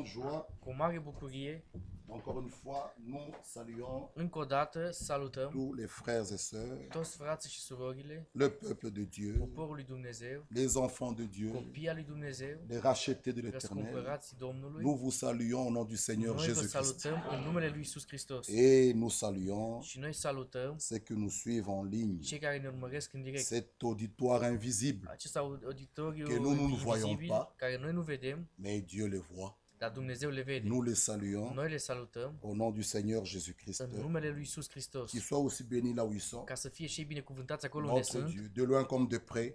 Joie. Cu mare bucurie, Encore une fois, nous saluons încă o dată, salutăm tous les frères et sœurs, toți frații și surorile, le peuple de Dieu, poporul lui Dumnezeu, les enfants de Dieu, copiii al lui Dumnezeu, les rachetés de l'Éternel. răscumpărații Domnului. Nous vous saluons au nom du Seigneur Noi vă Jésus-Christ. salutăm în numele lui Iisus Hristos. Et nous saluons Și noi salutăm ceux qui nous suivent en ligne, cei care ne urmăresc în direct. cet auditoire invisible, Acest auditoriu que nous ne voyons invizibil, pas, care noi nu vedem, mais Dieu les voit. dar Dumnezeu le vede. Nous les saluons Noi le salutăm au nom du Seigneur Jésus-Christ. în numele lui Iisus Hristos. Qu'ils soient aussi bénis là où ils sont, Ca să fie și ei binecuvântați acolo unde notre sunt, Dieu, de loin comme de près,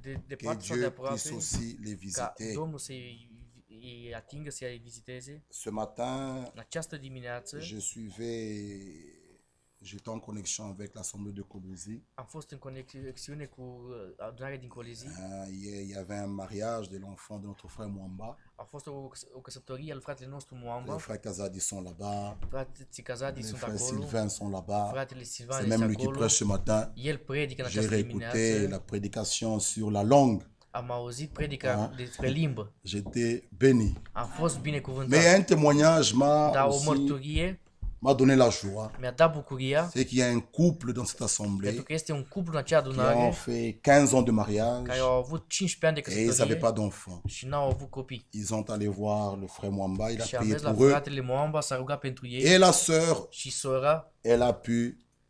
de que departe sau de Dieu puisse aproape, aussi les ca visiter. Domnul să-i atingă, să-i viziteze. Ce matin, În această dimineață j'étais en connexion avec l'Assemblée de Colosie. am fost în conexiune cu adunarea din Colizii. Hier, il y avait un mariage de l'enfant de notre frère Mwamba. A fost o căsătorie al fratele nostru Les Muamba. frères Kazadi sont là-bas. Frații Cazadi Les sunt frères acolo. Sylvain sont là-bas. Fratele C'est Silvan même este lui qui acolo. prêche ce matin. El predică în J'ai această réécouté dimineață. la prédication sur la langue. Am auzit predica despre limbă. J'étais béni. Am fost Mais binecuvântat. un témoignage Dar o mărturie m'a donné la joie. mi-a dat bucuria, C'est qu'il y a un couple dans cette assemblée pentru că este un cuplu în acea qui ont adunare fait 15 ans de mariage care au avut 15 ani de et ils n'avaient căsătorie pas d'enfants. și n-au avut copii. Ils sont allés voir le frère Mwamba, il a Și am prié mers la pour eux. fratele Muamba, s-a rugat pentru ei Et la sœur, și sora elle a pu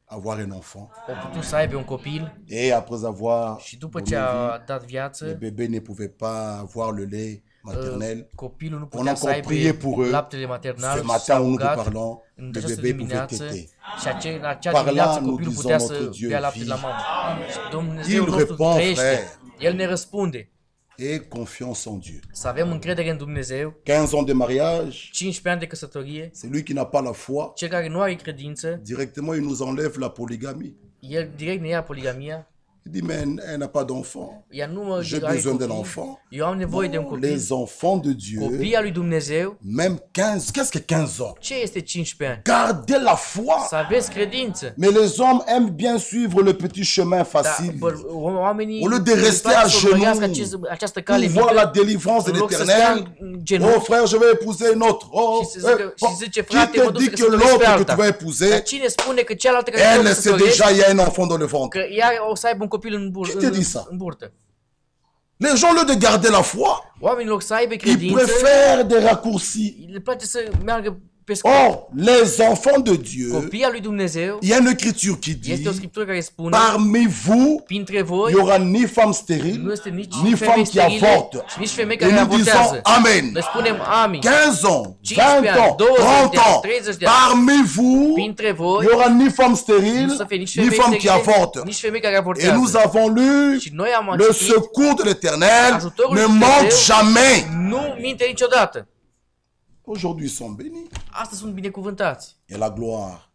avoir un enfant. au putut să aibă un copil Et après avoir și după donné ce vie, a dat le viață, bébé ne pouvait pas avoir le lait maternel. copilul nu On a putea să encore prié pour aibă eux. laptele Ce maternal și matin s-a où nous te rugat parlons, în le această bébé pouvait dimineață téter. și în acea Par là, dimineață nous copilul disons putea notre să Dieu bea lapte vit. la mamă. Și Il Dumnezeu nostru répond, trăiește. frère. El ne răspunde. Et confiance en Dieu. Să avem încredere în Dumnezeu. 15 ans de mariage, 15 ani de căsătorie. celui qui n'a pas la foi, Cel care nu are credință, directement il nous enlève la polygamie. el direct ne ia poligamia. Il dit, mais elle n'a pas d'enfant. Ea nu mă J'ai are besoin d'un copii. enfant. Eu am nevoie de un Non, copil. les enfants de Dieu, Copiii al lui Dumnezeu. même 15, qu'est-ce que 15 ans? Ce este 15 ani? Gardez la foi. Să aveți credință. Mais les hommes aiment bien suivre le petit chemin Dar facile. oamenii Au lieu de îi rester place à să urmărească genoux, această cale pour voir la mică, délivrance de în loc să stea l'Éternel. în Oh genunchi. frère, je vais épouser une autre. Oh, Și se zică- bon, și zice, qui frate, mă te duc să dit que căsătoresc pe l'autre que alta? tu vas Dar épouser, cine spune că cealaltă care elle trebuie să sait căsătorești, déjà, il y a un enfant dans le ventre. că ea o să aibă un copil în, Qui te dit ça? în burtă? Les gens, au lieu de garder la foi, Oamenii, în loc să aibă ils credință, préfèrent des raccourcis. le place să meargă pe scurt. Or, les enfants de Dieu, Copiii al lui Dumnezeu, il y a une écriture qui este dit, o scriptură care spune, parmi vous, printre il voi, y aura ni femme nu stérile, este nici ni femme femei qui sterile, avorte. și nici femei Et care nous disons avortează. Amen. Le spunem amin. 15 ans, 15 20 ani, ans, 20 30 de ani, ans, 30 de ani. parmi vous, Printre il voi, y aura ni femme nu stérile, să fie nici ni femei femme qui sterile, avorte. nici femei care Et nous avortează. avons lu, Și noi am le citit, secours de l'Éternel ajutorul ne lui manque Dumnezeu jamais. nu minte niciodată. Aujourd'hui, ils sont bénis. Astăzi sunt binecuvântați. Et la gloire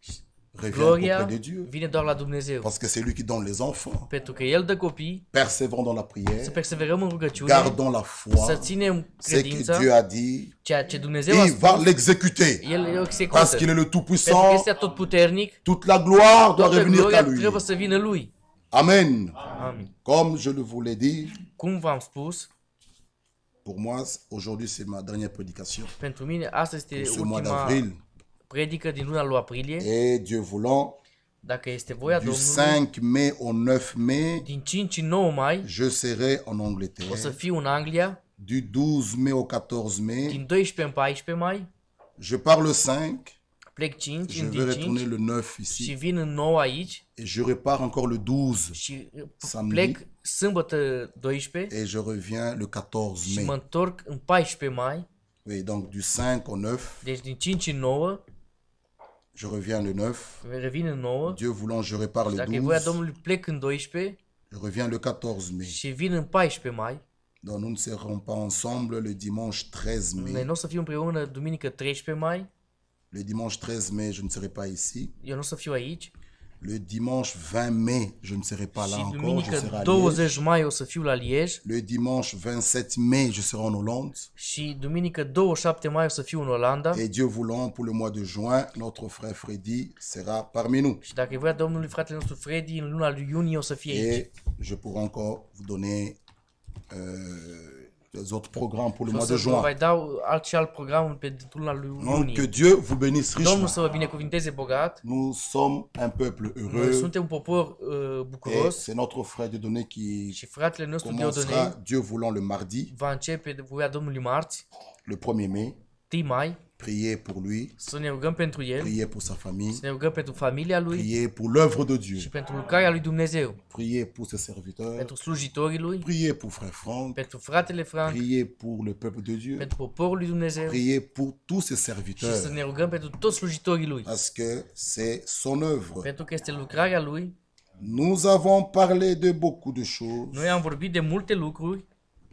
revient Gloria auprès de Dieu. vine doar la Dumnezeu. Parce que c'est lui qui donne les enfants. Pentru că El dă copii, Persévérons dans la să prière. perseverăm în rugăciune, Gardons la să foi. ținem Ce que credința, Dieu a dit, ceea ce Dumnezeu a il va spus, l'exécuter. El o Parce execută. qu'il est le Pentru că Tout-Puissant. este atotputernic, Toute la gloire doit toată revenir qu'à gloria lui. trebuie să vină Lui. Amen. Amin. Comme je vous l'ai dit, Cum v-am spus, pour moi, aujourd'hui, c'est ma dernière prédication. pentru mine asta este Pour ce mois ultima d'avril. predică din luna lui aprilie. Et Dieu voulant, Dacă este voia du Domnului, 5 mai au 9 mai, din 5 în 9 mai je serai en o să Angleterre. fiu în Anglia, Du 12 mai au 14 mai, din 12 în 14 mai, je pars le 5. plec 5, Je în vais din retourner 5 le 9 și ici. vin în 9 aici Et je repars encore le 12. și Samedi. plec sâmbătă 12 Et je reviens le 14 și mă mai. întorc în 14 mai, Oui, donc du 5 au 9, deci din 5 în 9, je reviens le 9. revin în 9, Dieu voulant, je repars le dacă e voia 12. Domnului plec în 12 Je reviens le 14 mai. și vin în 14 mai. Donc nous ne serons pas ensemble le dimanche 13 Noi mai. nu o să fiu împreună duminică 13 mai, Le dimanche 13 mai, je ne serai pas ici. eu nu o să fiu aici. Le dimanche 20 mai, je ne serai pas là Și encore, je duminică serai à Liège. 20 mai o să fiu la Liege. Le dimanche 27 mai, je serai en Hollande. Și duminică 27 mai o să fiu în Olanda. Et Dieu voulant, pour le mois de juin, notre frère Freddy sera parmi nous. Și dacă e voia Domnului, fratele nostru Freddy, în luna lui iunie o să fie aici. Et je pourrai encore vous donner des autres programmes pour le Și o mois de să vă mai juin. dau alt program pe luna lui Donc, que iunie. Dieu vous bénisse Domnul richement. să vă binecuvinteze bogat. Nous sommes un peuple Noi heureux suntem un popor et bucuros c'est notre frère Dieudonné qui și fratele nostru commencera, Diodone Dieu voulant, le mardi, va începe voia Domnului marți, le 1er mai. 1 mai, Priez pour lui, să ne rugăm pentru el, priez pour sa famille, să ne rugăm pentru familia lui priez pour l'œuvre de Dieu, și pentru lucrarea lui Dumnezeu, priez pour ses serviteurs, pentru slujitorii lui, priez pour frère Franck, pentru fratele Frank, priez pour le peuple de Dieu, pentru poporul lui Dumnezeu priez pour tous ses și să serviteurs, ne rugăm pentru toți slujitorii lui, parce que c'est son œuvre. pentru că este lucrarea lui. Nous avons parlé de beaucoup de choses. Noi am vorbit de multe lucruri,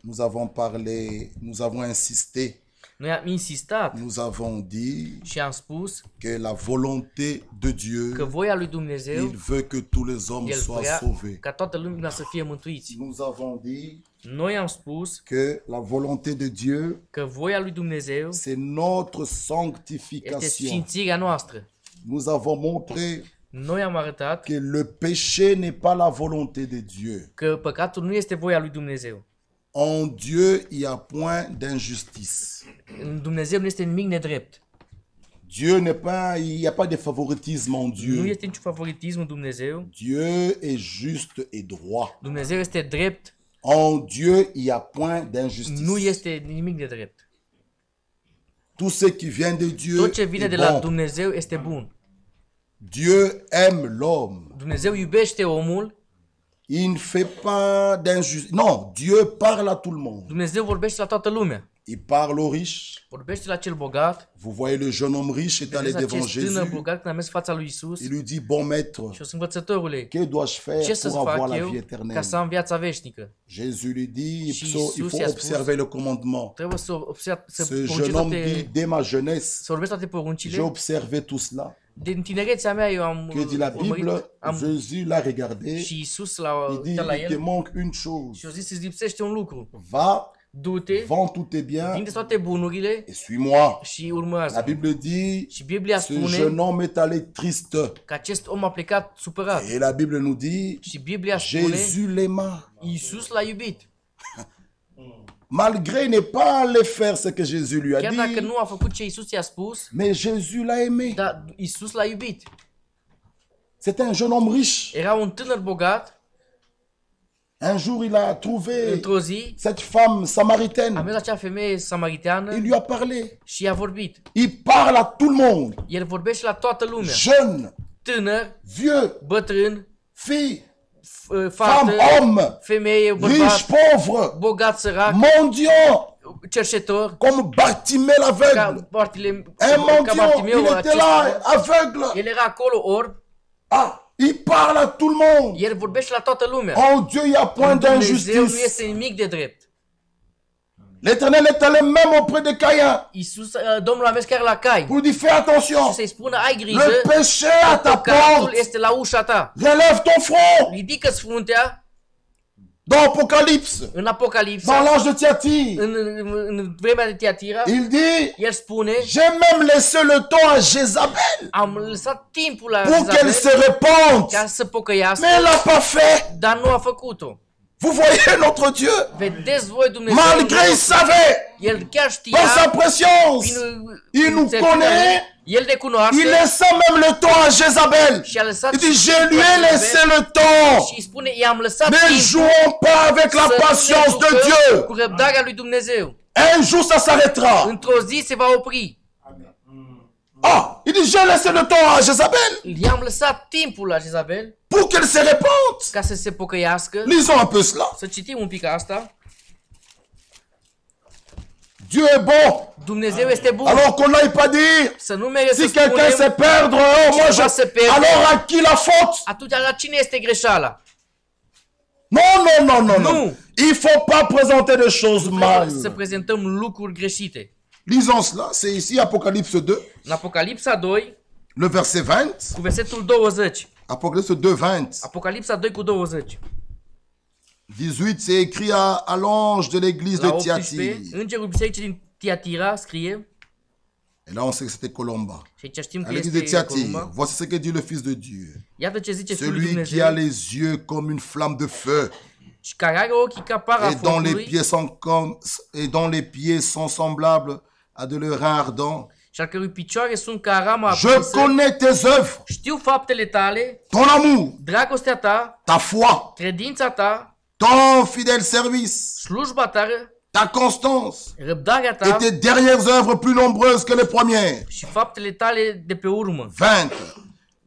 Nous avons parlé, nous avons insisté, noi am insistat nous avons dit și am spus que la volonté de Dieu, că voia lui Dumnezeu, il veut que tous les hommes el soient vrea sauvés. ca toată lumea să fie mântuiți. Nous avons dit Noi am spus que la volonté de Dieu, că voia lui Dumnezeu c'est notre este sanctification. sfințirea noastră. Nous avons montré Noi am arătat que le péché n'est pas la volonté de Dieu. că păcatul nu este voia lui Dumnezeu. En Dieu, il n'y a point d'injustice. În Dumnezeu nu este nimic nedrept. Dieu n'est pas, il n'y a pas de favoritisme en Nu Dieu. este niciun favoritism în Dumnezeu. Dieu est juste et droit. Dumnezeu este drept, En Dieu, il n'y a point nu d'injustice. este nimic de drept. Tout ce qui vient de Dieu Tot ce vine est de la bon. Dumnezeu este bun. Dieu aime l'homme. Dumnezeu iubește omul, Il ne fait pas d'injustice. Non, Dieu parle à tout le monde. Dumnezeu vorbește la toată lumea. Il parle aux riches. Vorbește la cel bogat. Vous voyez le jeune homme riche est allé Vedeți devant acest tânăr Jésus. bogat când a mers în fața lui Isus Il lui dit, bon maître, și o să învățătorule, que dois-je faire ce să-ți pour avoir fac la vie eu ca éternelle? să am viața veșnică? Jésus lui dit, Și il Iisus faut i-a spus, observer le commandement. Trebuie să observi, să Ce porunci jeune homme dit, toate, dès ma jeunesse, să urmezi toate j'ai poruncile. observé tout cela. Din tinerețea mea eu am Que dit la urmărit, Bible? am, Jésus l'a regardé. și Isus Il l-a dit, uitat la il te el manque une și chose. a zis, îți lipsește un lucru. Va, Du-te, vends tous tes biens vinde toate bunurile et suis-moi. și La urmează. Bible dit, Și Biblia ce jeune spune homme est allé triste. că acest om a plecat supărat. Et la Bible nous dit, Și Biblia spune, Jésus l'aima. Iisus l-a iubit. Malgré ne pas aller faire ce que Jésus lui a Chiar dacă dit, nu a făcut ce Iisus i-a spus, mais Jésus l'a aimé. dar Iisus l-a iubit. C'était un jeune homme riche. Era un tânăr bogat, Un jour, il a trouvé într-o zi cette femme a samaritaine. mers la acea femeie samariteană Il lui a parlé. și i-a vorbit. Il parle à tout le monde. El vorbește la toată lumea. Jeunes, Tânăr, vieux, bătrân, filles, fată, femmes, hommes, femeie, riches, bărbat, pauvres, bogat, sărac, mendiants, cerșetor, comme Bartimée l'aveugle. ca Un mendiant, Bartimeu, il était là, aveugle. el era acolo orb, Ah, il parle à tout le monde. el vorbește la toată lumea. En Dieu, il n'y a point În Dumnezeu nu d'injustice. este nimic de drept. L'Éternel est allé même auprès de Caïn Iisus, Domnul a mers chiar la Cai pour lui dire, fais attention. și să-i spună, ai grijă, Le péché à ta păcatul porte. este la ușa ta. Relève ton front. Ridică-ți fruntea Dans Apocalypse, în dans Apocalipsa, l'âge de Thyatire, în vremea de Tiatira, il dit, el spune, j'ai même laissé le temps à Jézabel am lăsat timpul la pour qu'elle Izabel se répande. ca să pocăiască, Mais elle n'a pas fait. dar nu a făcut-o. Vous voyez notre Dieu, Vedeți voi Dumnezeu, malgré il savait, el chiar știa, par sa préscience, il nous connaît, el ne il cunoaște laissa même le temps à Jézabel. și a lăsat Il dit, je lui ai laissé le temps. și îi spune, i-am lăsat Ne timpul jouons pas avec la să nu ne patience de jucăm Dieu. cu răbdarea lui Dumnezeu. Un jour, ça s'arrêtera. Într-o zi se va opri. Ah, il dit, j'ai laissé le temps à Jézabel I-am lăsat timpul la Jezabel pour qu'elle se répande. ca să se pocăiască. Lisons un peu cela. Să citim un pic asta. Dieu est bon. Dumnezeu este bun. Alors qu'on n'aille pas dire, Să nu mereu să si quelqu'un se spunem, perdre, oh, moi je... va se perdre. Alors à qui la faute? atunci la cine este greșeala? Non, non, non, non, non. Non. Il faut pas présenter des choses mal. Să prezentăm lucruri greșite. Lisons cela, c'est ici Apocalypse 2, În Apocalipsa 2, le verset 20. cu versetul 20. Apocalypse 2, 20. Apocalipsa 2 cu 20. 18, c'est écrit à l'ange de l'église La de 18, Thyatire. îngerul bisericii din Tiatira scrie, Et là, on sait que c'était Colomba. și aici știm À că l'église de este Thyatire, Columba. voici ce que dit le Fils de Dieu. Iată ce zice Fiul lui Celui qui a Dumnezeu, les yeux comme une flamme de feu și care are ochii ca para et dont les focului pieds sont semblables à de reins ardents. și al cărui picioare sunt ca rama Je aprinsă. connais tes œuvres, Știu faptele tale, ton amour, dragostea ta, ta foi, credința ta, ton fidèle service, slujba ta, ta constance răbdarea et ta tes dernières œuvres plus nombreuses que les premières. și faptele tale de pe urmă. 20.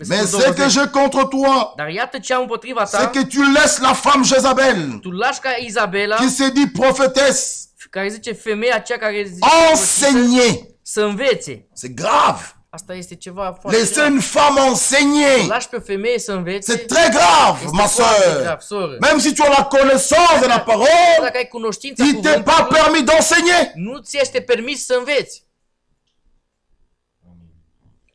Mais ce que j'ai contre toi, Dar iată ce am împotriva c'est ta, que tu laisses la femme Jézabel, tu lași ca Izabela, qui se dit prophétesse, care zice femeia aceea care zice enseigner. să învețe. C'est grave. Asta este ceva foarte Laisser grav. une femme enseigner, Lași pe o femeie să învețe, c'est très grave, este ma foarte soeur. grav, soră. Même si tu as la connaissance de la parole, Dacă ai cunoștința il t'est pas cuvântului, permis d'enseigner. nu ți este permis să înveți.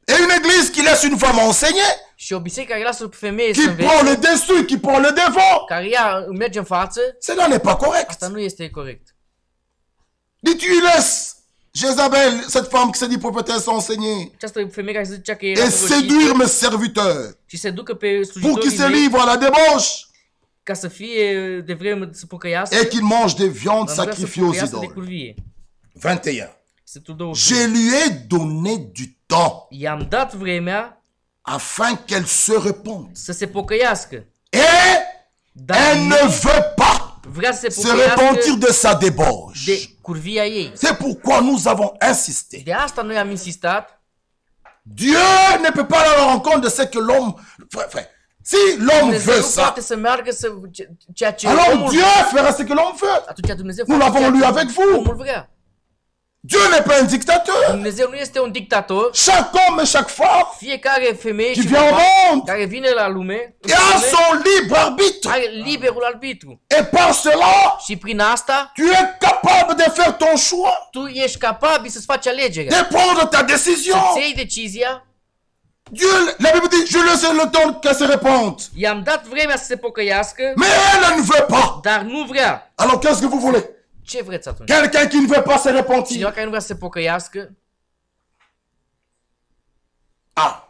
Et une église qui laisse une femme enseigner, Și o biserică care lasă pe femeie să qui prend le învețe, dessus, qui prend le devant, care ea merge în față, cela n'est pas correct. asta nu este corect. Dis tu laisses Jézabel, cette femme qui se dit prophétesse, enseigner Această femeie care se zicea că era et séduire prorocită mes serviteurs și se ducă pe pour qu'ils slujitorii se mei livrent à la débauche ca să fie de vreme să pocăiască, et qu'ils mangent des viandes dar vrea să sacrifiées aux pocăiască de idoles. curvie. 21. Versetul 21. Je lui ai donné du temps I-am dat vremea afin qu'elle se repente. să se pocăiască, Et dar elle ne veut pas vrea să se se repentir pocăiască de sa débauche. de curvia ei. C'est pourquoi nous avons insisté. De asta noi am insistat. Dieu ne peut pas aller à la rencontre de ce que l'homme... Frère, si l'homme Dumnezeu veut nu ça, poate să meargă să ceea ce alors omul Dieu fera ce que l'homme veut. atunci Dumnezeu Nous face l'avons ceea lu ce avec vous. omul vrea. Dieu n'est pas un dictateur. Dumnezeu nu este un dictator. Chaque homme et chaque femme Fiecare femeie qui și vient au bărbat monde care vine la lume a son libre arbitre. are liberul arbitru. Et par cela, Și prin asta tu es capable de faire ton choix, tu ești capabil să-ți faci alegerea. de prendre ta décision. Să-ți iei decizia. Dieu, la Bible dit, je laisse le temps qu'elle se répande. I-am dat vremea să se pocăiască, Mais elle ne veut pas. dar nu vrea. Alors qu'est-ce que vous voulez? Ce vreți atunci? Quelqu'un qui ne veut pas se repentir. Cineva care nu vrea să se pocăiască? Ah,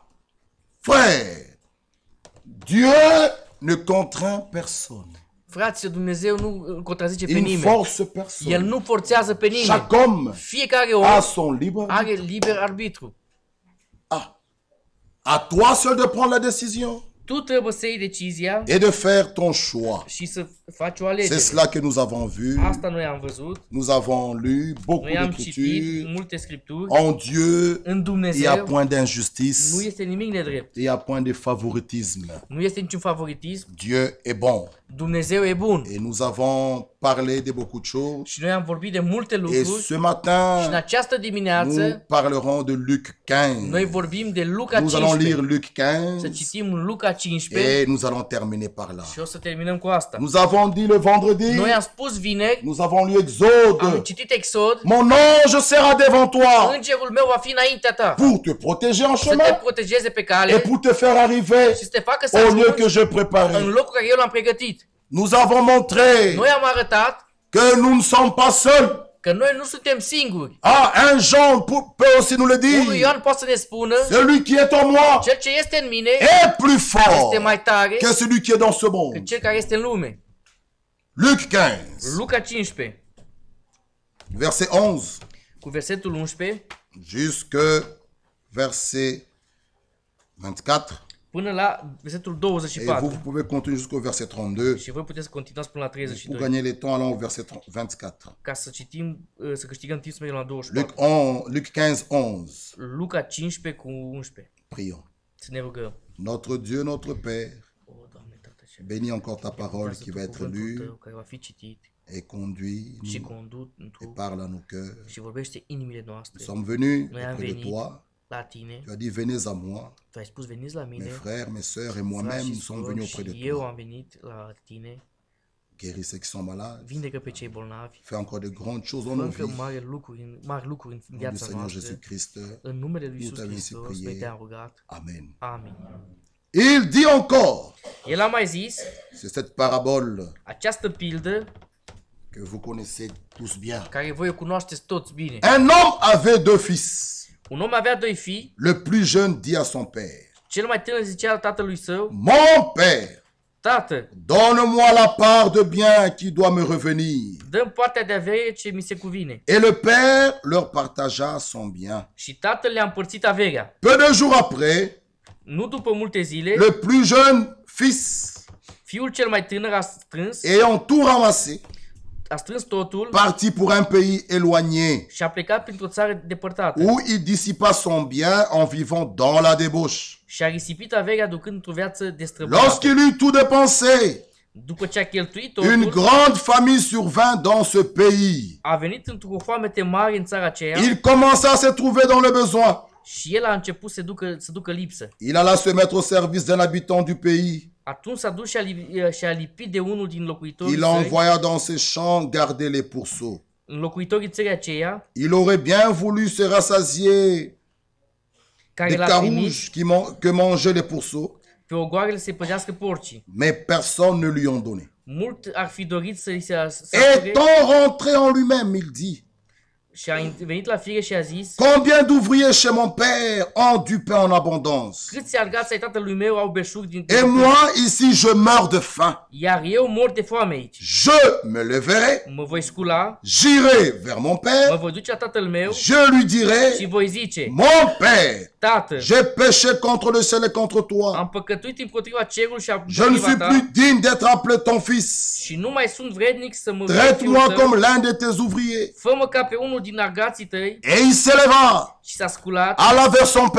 frère, Dieu ne contraint personne. Fraților, Dumnezeu nu contrazice pe Il ne nimeni. force El personne. nu forțează pe nimeni. Chaque homme Fiecare a om son libre are arbitre. liber arbitru. Ah, à toi seul de prendre la décision Tu trebuie să iei decizia et de faire ton choix. și să faci o C'est alegere. cela que nous avons vu. Asta noi am văzut. Nous avons lu beaucoup Noi am citit d'écritures. multe scripturi. En Dieu, În il y a Dumnezeu point nu d'injustice, este nimic nedrept. il y a point de favoritisme. Nu este niciun favoritism. Dieu est bon. Dumnezeu e bun. Et nous avons parlé de beaucoup de choses. Și noi am vorbit de multe Et lucruri. ce Și în matin, această nous dimineață parlerons de Luc noi 15. vorbim de Luca Nous allons lire 15. Luc Să 15 citim Luca 15 et nous allons terminer par là. și o să terminăm cu asta. Nous avons dit le vendredi, Noi am spus vineri, nous avons lu am Exode. citit Exod, Mon ange sera devant toi îngerul meu va fi înaintea ta pour te protéger en să te chemin protejeze pe et cale pour te faire arriver și să te facă să au lieu que ajungi je în préparais. locul care eu l-am pregătit. Nous avons montré Noi am arătat que nous ne sommes pas seuls. că noi nu suntem singuri. Ah, un Jean peut aussi nous le Unul dire. Ioan poate să ne spună, Celui qui est en moi cel ce este în mine est plus fort este mai tare que celui qui est dans ce monde. decât cel care este în lume. Luc 15, Luca 15, verset 11 cu versetul 11 jusque verset 24. până la versetul Et vous, 24. vous pouvez continuer jusqu'au verset 32. Și voi puteți să continuați până la Pour 32. gagner le temps, allons au verset 24. Ca să citim, să câștigăm timp să mergem la Luc 24. Luc 15, 11. Luca 15 cu 11. Prions. Să ne rugăm. Notre Dieu, notre Père, O, Doamne, Tată ce bénis encore ta parole lasă qui tu va être cuvântul lue Tău care va fi citit et conduit și nous, condus et tu parle à nos cœurs. și vorbește inimile Nous noastre. sommes venus Noi am auprès de venit toi. la tine. Tu as dit, venez à moi. Tu ai spus, veniți la mine. Mes frères, mes sœurs et Frați moi-même, și nous sommes surori, venus auprès de și eu toi. am venit la tine. Guéris ceux qui sont malades. Vindecă pe cei bolnavi. Fais encore de grandes choses Fă en nos încă vies. mari lucruri în Au nom du viața Seigneur noastră. Jésus-Christ. În numele lui Nous Iisus t'avons ainsi Hristos, noi prié. te-am rugat. Amen. Amin. Il dit encore, El a mai zis, c'est cette parabole această pildă, que vous connaissez tous bien. care voi o cunoașteți toți bine. Un homme avait deux fils. Un om avea doi fii, Le plus jeune dit à son père, cel mai tânăr zicea tatălui său, mon père, Tată, donne-moi la part de bien qui doit me revenir. dă-mi partea de avere ce mi se cuvine. Et le père leur partagea son bien. Și tatăl le-a împărțit averea. Peu de jours après, Nu după multe zile, le plus jeune fils, fiul cel mai tânăr ayant tout ramassé, a strâns totul partit pour un pays éloigné, și a plecat printr-o țară depărtată. où il dissipa son bien en vivant dans la débauche. Și a risipit averea ducând într-o viață destrăbălată. Lorsqu'il eut tout dépensé, După ce a cheltuit une totul, grande famine survint dans ce pays. a venit într-o foamete mare în țara aceea Il commença à se trouver dans le besoin. și el a început să ducă lipsă. Il alla se mettre au service d'un habitant du pays. Atunci s-a dus și a lipit de unul din locuitorii Il săi, envoya dans ses champs garder les pourceaux. în locuitorii țării aceea, Il aurait bien voulu se rassasier care des l-a carouges trimis que mangeaient les pourceaux, pe ogoarele să-i pădească porcii. mais personne ne lui en donnait. Mult ar fi dorit să-i se asure Étant rentré en lui-même, il dit, și a venit la fire și a zis: combien d'ouvriers chez mon père ont du pain en abondance, câți argați ai tatălui meu au beșug din et moi ici je meurs de faim. iar eu mor de foame aici. Je me leverai, Mă voi scula, j'irai vers mon mă père, voi duce la tatăl meu je lui și dirai, voi zice: mon père, Tată, j'ai péché contre le ciel et contre toi. am păcătuit împotriva cerului și Je ne suis plus digne d'être appelé ton fils. și nu mai sunt vrednic să mă Traite-moi comme l'un de tes ouvriers. Fă-mă ca pe unul din argații tăi. Et il s'éleva, Și s-a sculat alla vers son și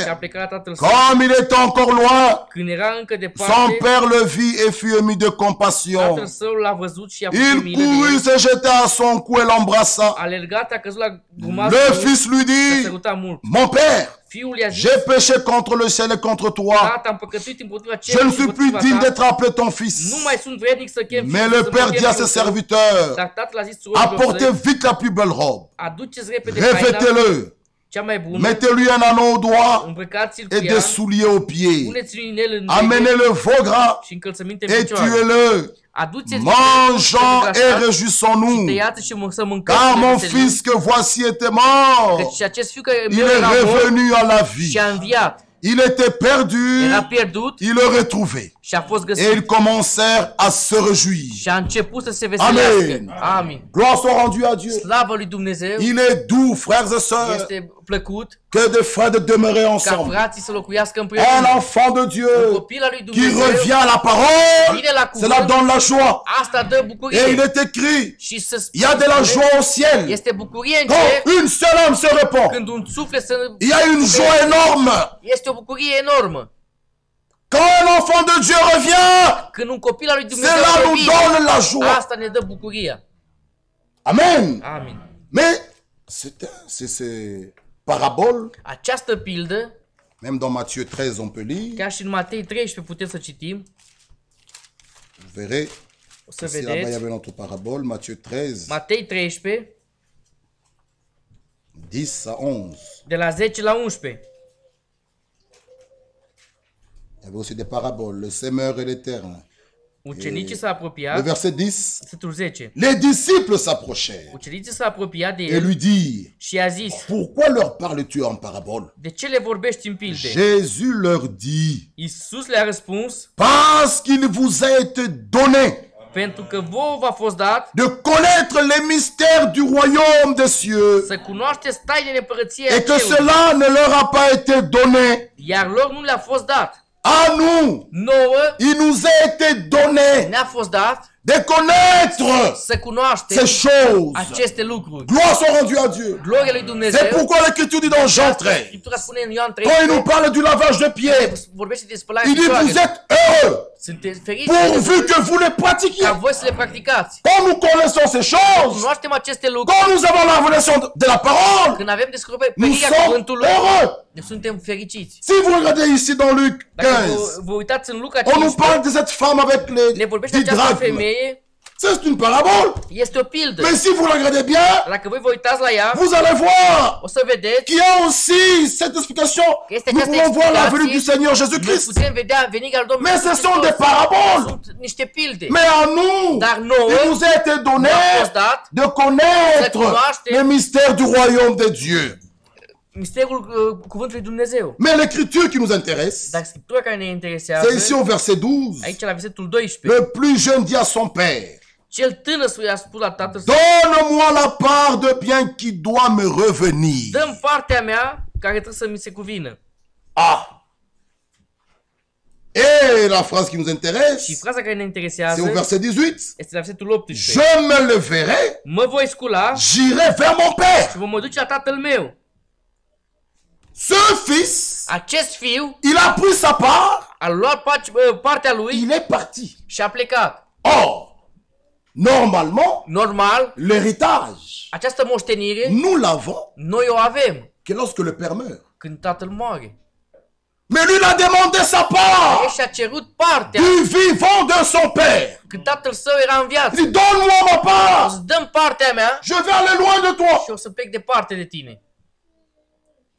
a père. plecat la tatăl său. Comme il était encore loin, Când era încă son departe, père le vit et fut ému de compassion. tatăl său l-a văzut și a făcut Il milă de courut, el. se jeta à son cou et l'embrassa. A alergat, a căzut la grumazul Le lui, fils lui s-a dit, sărutat mult. mon père, Fiul i-a zis: j'ai péché contre le ciel et contre toi. Tată, am păcătuit împotriva Je cerului ne și suis plus împotriva digne ta. d'être appelé ton fils. Nu mai sunt vrednic să chem Mais fiul, le să mă père chem dit à fiul ses tău. serviteurs, Dar tatăl a zis surorilor apportez săi: vite la plus belle robe, aduceți repede haina revêtez-le, cea mai bună, mettez-lui un anneau au doigt îmbrăcați-l cu et ea, des souliers aux pieds. puneți-l inel în Amenez negre le veau gras și încălțăminte în et picioare. tuez-le. Aduceți Mangeons et réjouissons-nous, tăiați și să mâncăm car și mon ne veselim. fils que voici était mort, Căci acest fiu care il meu est era mort revenu à la vie. și a înviat. Il était perdu, Era pierdut il le retrouvé. și a fost Et găsit. ils commencèrent à se réjouir. Și a început să se veselească. Amen. Amin. Gloire soit rendue à Dieu. Slavă lui Dumnezeu. Il est doux, frères et sœurs, Este plăcut que des frères de demeurer ca ensemble. frații să locuiască Un împreună. enfant de Dieu Copil al lui qui Dumnezeu revient à la parole, vine la cela cuvânt. donne la joie. Asta dă Et il bucurie. est écrit, Și să il y a de la joie au ciel. este bucurie în cer Quand une seule âme se répand, când un suflet să... il y a une joie énorme. Este o bucurie enormă. Quand un enfant de Dieu revient, Când un copil al lui Dumnezeu cela nous revine, donne la joie. asta ne dă bucuria. Amen. Amin. Mais c'est ces paraboles, Această pildă, même dans Matthieu 13, on peut lire. chiar și în Matei 13 puteți să citim, Vous verrez, o să ici, là-bas, il y vedeți. avait notre parabole, Matthieu 13, Matei 13, 10 à 11. de la 10 la 11. Il y avait aussi des paraboles, le semeur et l'éterne. Ucenicii s-au Le apropiat, verset 10, versetul 10. les disciples s'approchèrent Ucenicii s-au apropiat de et el lui dirent, și a zis: pourquoi leur parles-tu en parabole? de ce le vorbești în pilde? Jésus leur dit, Iisus le-a răspuns: parce qu'il vous a été donné pentru că vouă v-a fost dat de connaître les mystères du royaume des cieux să cunoașteți tainele împărăției et que cerului, cela ne leur a pas été donné iar lor nu le-a fost dat. à nous. Nouă Il nous a été donné ne-a fost dat de connaître să cunoaștem ces choses. aceste lucruri. Gloire soit rendue à Dieu. Gloria lui C'est Dumnezeu. pourquoi l'Écriture dit dans Jean 13, Scriptura spune în Ioan quand il nous 13, parle du lavage de pieds, vorbește de spălarea il dit vous picioarelor. êtes heureux Sunteți feriți pourvu que vous les pratiquiez. ca voi să le practicați. Quand nous connaissons ces choses, Cunoaștem aceste lucruri. quand nous avons la révélation de la parole, Când avem nous descoperirea sommes cuvântului, heureux. ne suntem fericiți. Si vous regardez ici dans Luc Dacă 15, vă uitați în Luca on nous 15, parle de cette femme avec ne les vorbește 10 această drachmes. femeie, C'est une parabole. este o pildă. Mais si vous regardez bien, Dacă voi vă uitați la ea, vous allez voir o să vedeți qu'il y a aussi cette explication. Este Nous această pouvons voir la venue explicație. du Seigneur noi Jésus-Christ. putem vedea venirea lui Domnului Mais ce Iisus sont des Hristos. paraboles. Sunt niște pilde. Mais à nous, Dar nouă il nous a été donné ne-a fost dat de connaître să cunoaștem les mystères du royaume de Dieu. misterul cuvântului Dumnezeu. Mais l'écriture qui nous intéresse, Dar Scriptura care ne interesează, c'est ici au verset 12. aici la versetul 12, Le plus jeune dit à son père, cel tânăr a spus la tatăl său, donne-moi la part de bien qui doit me revenir. dă-mi partea mea care trebuie să mi se cuvină. Ah! Et la phrase qui nous Și intéresse, fraza care ne c'est interesează au verset 18. este la versetul 18. Je me leverai, Mă voi scula j'irai vers mon père. și mă duce la tatăl meu. Ce fils, Acest fiu il a pris sa part, a luat partea lui il est parti. și a plecat. Or, normalement, Normal, l'héritage, această moștenire nous l'avons noi o avem que lorsque le père meurt. când tatăl moare. Mais lui, il a demandé sa El part și-a cerut partea du vivant de son père. când tatăl său era în Il viață. dit, donne-moi ma O part, să dăm partea mea je vais aller loin de toi. și o să plec departe de tine.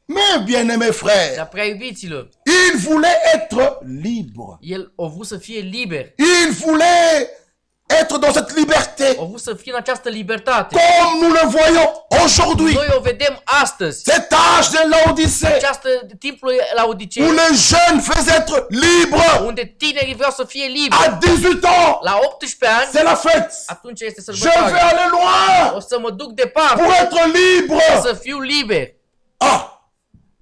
Mais bien-aimés frères, Dar prea iubiților, il voulait être libre. el a vrut să fie liber. Il voulait être dans cette liberté, A vrut să fie în această libertate. comme nous le voyons aujourd'hui. Noi o vedem astăzi. Cet age de l'Odyssée, Această timpul la où Odisee, les jeunes faisaient être libres. unde tinerii vreau să fie liberi. À 18 ans, La 18 ani, c'est la fête. atunci este Je vais sărbătoare. aller loin O să mă duc departe pour être libre. să fiu liber. Ah,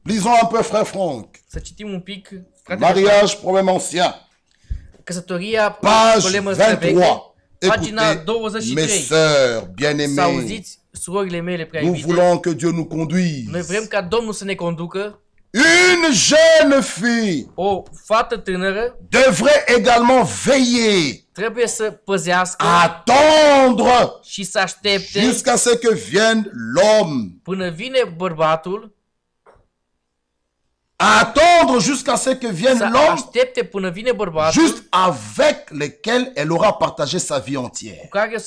lisons un peu, frère Franck. Să citim un pic. Frate, Mariage, problème ancien. căsătoria, Page problemă 23. veche. Pagina Écoutez, mes 23. sœurs Să bien-aimées, auziți, surorile mele prea nous iubite. voulons que Dieu nous conduise. Noi vrem ca Domnul să ne conducă. Une jeune fille O fată tânără devrait également veiller, trebuie să păzească attendre și să aștepte jusqu'à ce que vienne l'homme. până vine bărbatul, Attendre jusqu'à ce que vienne să l'homme aștepte până vine bărbatul juste avec lequel elle aura partagé sa vie entière. cu care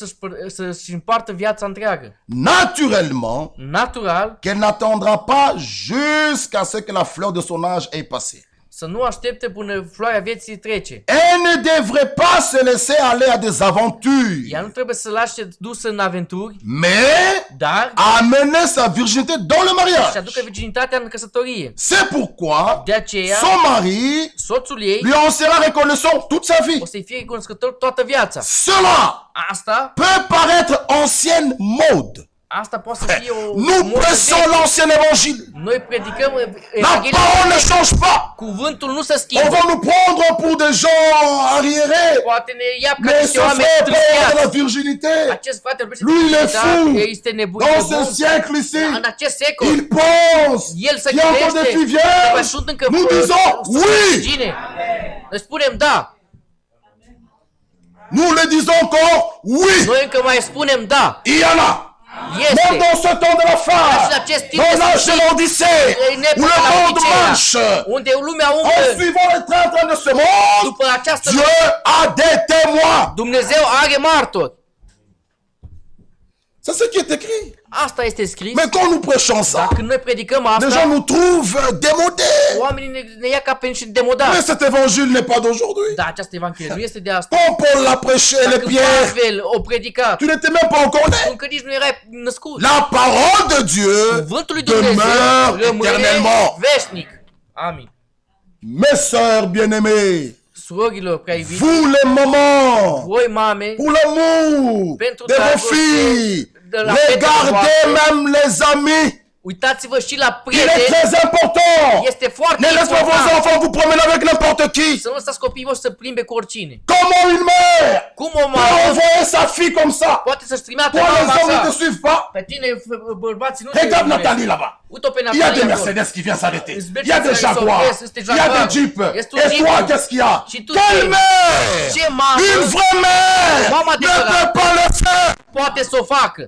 să-și împartă viața întreagă. Naturellement, Natural, qu'elle n'attendra pas jusqu'à ce que la fleur de son âge ait passé. să nu aștepte până floarea vieții trece. Elle ne devrait pas se laisser aller à des aventures, Ea nu trebuie să lase dusă în aventuri, mais dar amener sa virginité dans le să mariage. aducă virginitatea în căsătorie. C'est pourquoi De aceea, son mari soțul ei lui en sera reconnaissant toute sa vie. o să-i fie recunoscător toată viața. Cela Asta, peut paraître ancienne mode. asta poate să fie o Nous modă prêchons veche. l'ancien évangile. Noi predicăm La Evanghelia. parole ne change pas. Cuvântul nu se On schimbă. va nous prendre pour des gens arriérés. Poate ne ia ca Mais niște ce oameni frère parle de la târziați. virginité. Acest frate vorbește Lui, il est virginitate, fou. este nebun. Dans nebun. ce siècle ici, În acest secol, il pense el se qu'il y a encore des gândește filles că mai vierges. sunt încă Nous disons oui. virgine. Noi spunem da. Nous le disons encore oui. Noi încă mai spunem da. Il y en a. Este. Même dans ce temps de la fin, În acest timp dans de l'âge de sfârșit, l'Odyssée, în où le epoca la monde Odiseea, marche, unde lumea en umblă suivant le train de ce monde, după această Dieu a des témoins. Dumnezeu are martori. C'est ce qui est écrit. Asta este scris. Mais quand nous prêchons ça, Dar când noi predicăm les gens asta, nous trouvent démodés. oamenii ne ia ca pe niște demodați. Mais cet évangile n'est pas d'aujourd'hui. Dar această evanghelie nu este de asta. Quand Paul l'a prêché, les Dacă pierres, Pavel o predicat, tu n'étais même pas encore né. încă nici nu erai născut. La parole de Dieu Cuvântul lui Dumnezeu demeure rămâne éternellement. veșnic. Amin. Mes sœurs bien-aimées, Surorilor prea iubiți, vous les mamans, voi mame, pour l'amour Pentru de vos dragoste, filles, de la regardez fete même les amis. uitați-vă și la Il est prieteni. très important. Este foarte Ne laissez pas vos important enfants vous promener avec n'importe qui. să nu lăsați copiii voștri să plimbe cu oricine. Comment une mère Cum o peut mamă envoyer sa fille comme ça? poate să-și trimită Toi, les mama hommes ne te sa? suivent pas. Pe tine, bărbații nu Regarde te Nathalie là-bas. Uite-o pe Il y a Natalia des acolo. Mercedes qui viennent s'arrêter. Îți Il y a des mergi să-i Jaguars. sortezi, este Il y a des Jaguar. Jeeps. Este un Et Jeep. toi, qu'est-ce qu'il y a? Și tu Quelle ce? mère? Ce mamă Une vraie mère Maman ne peut pas le faire. poate să o facă?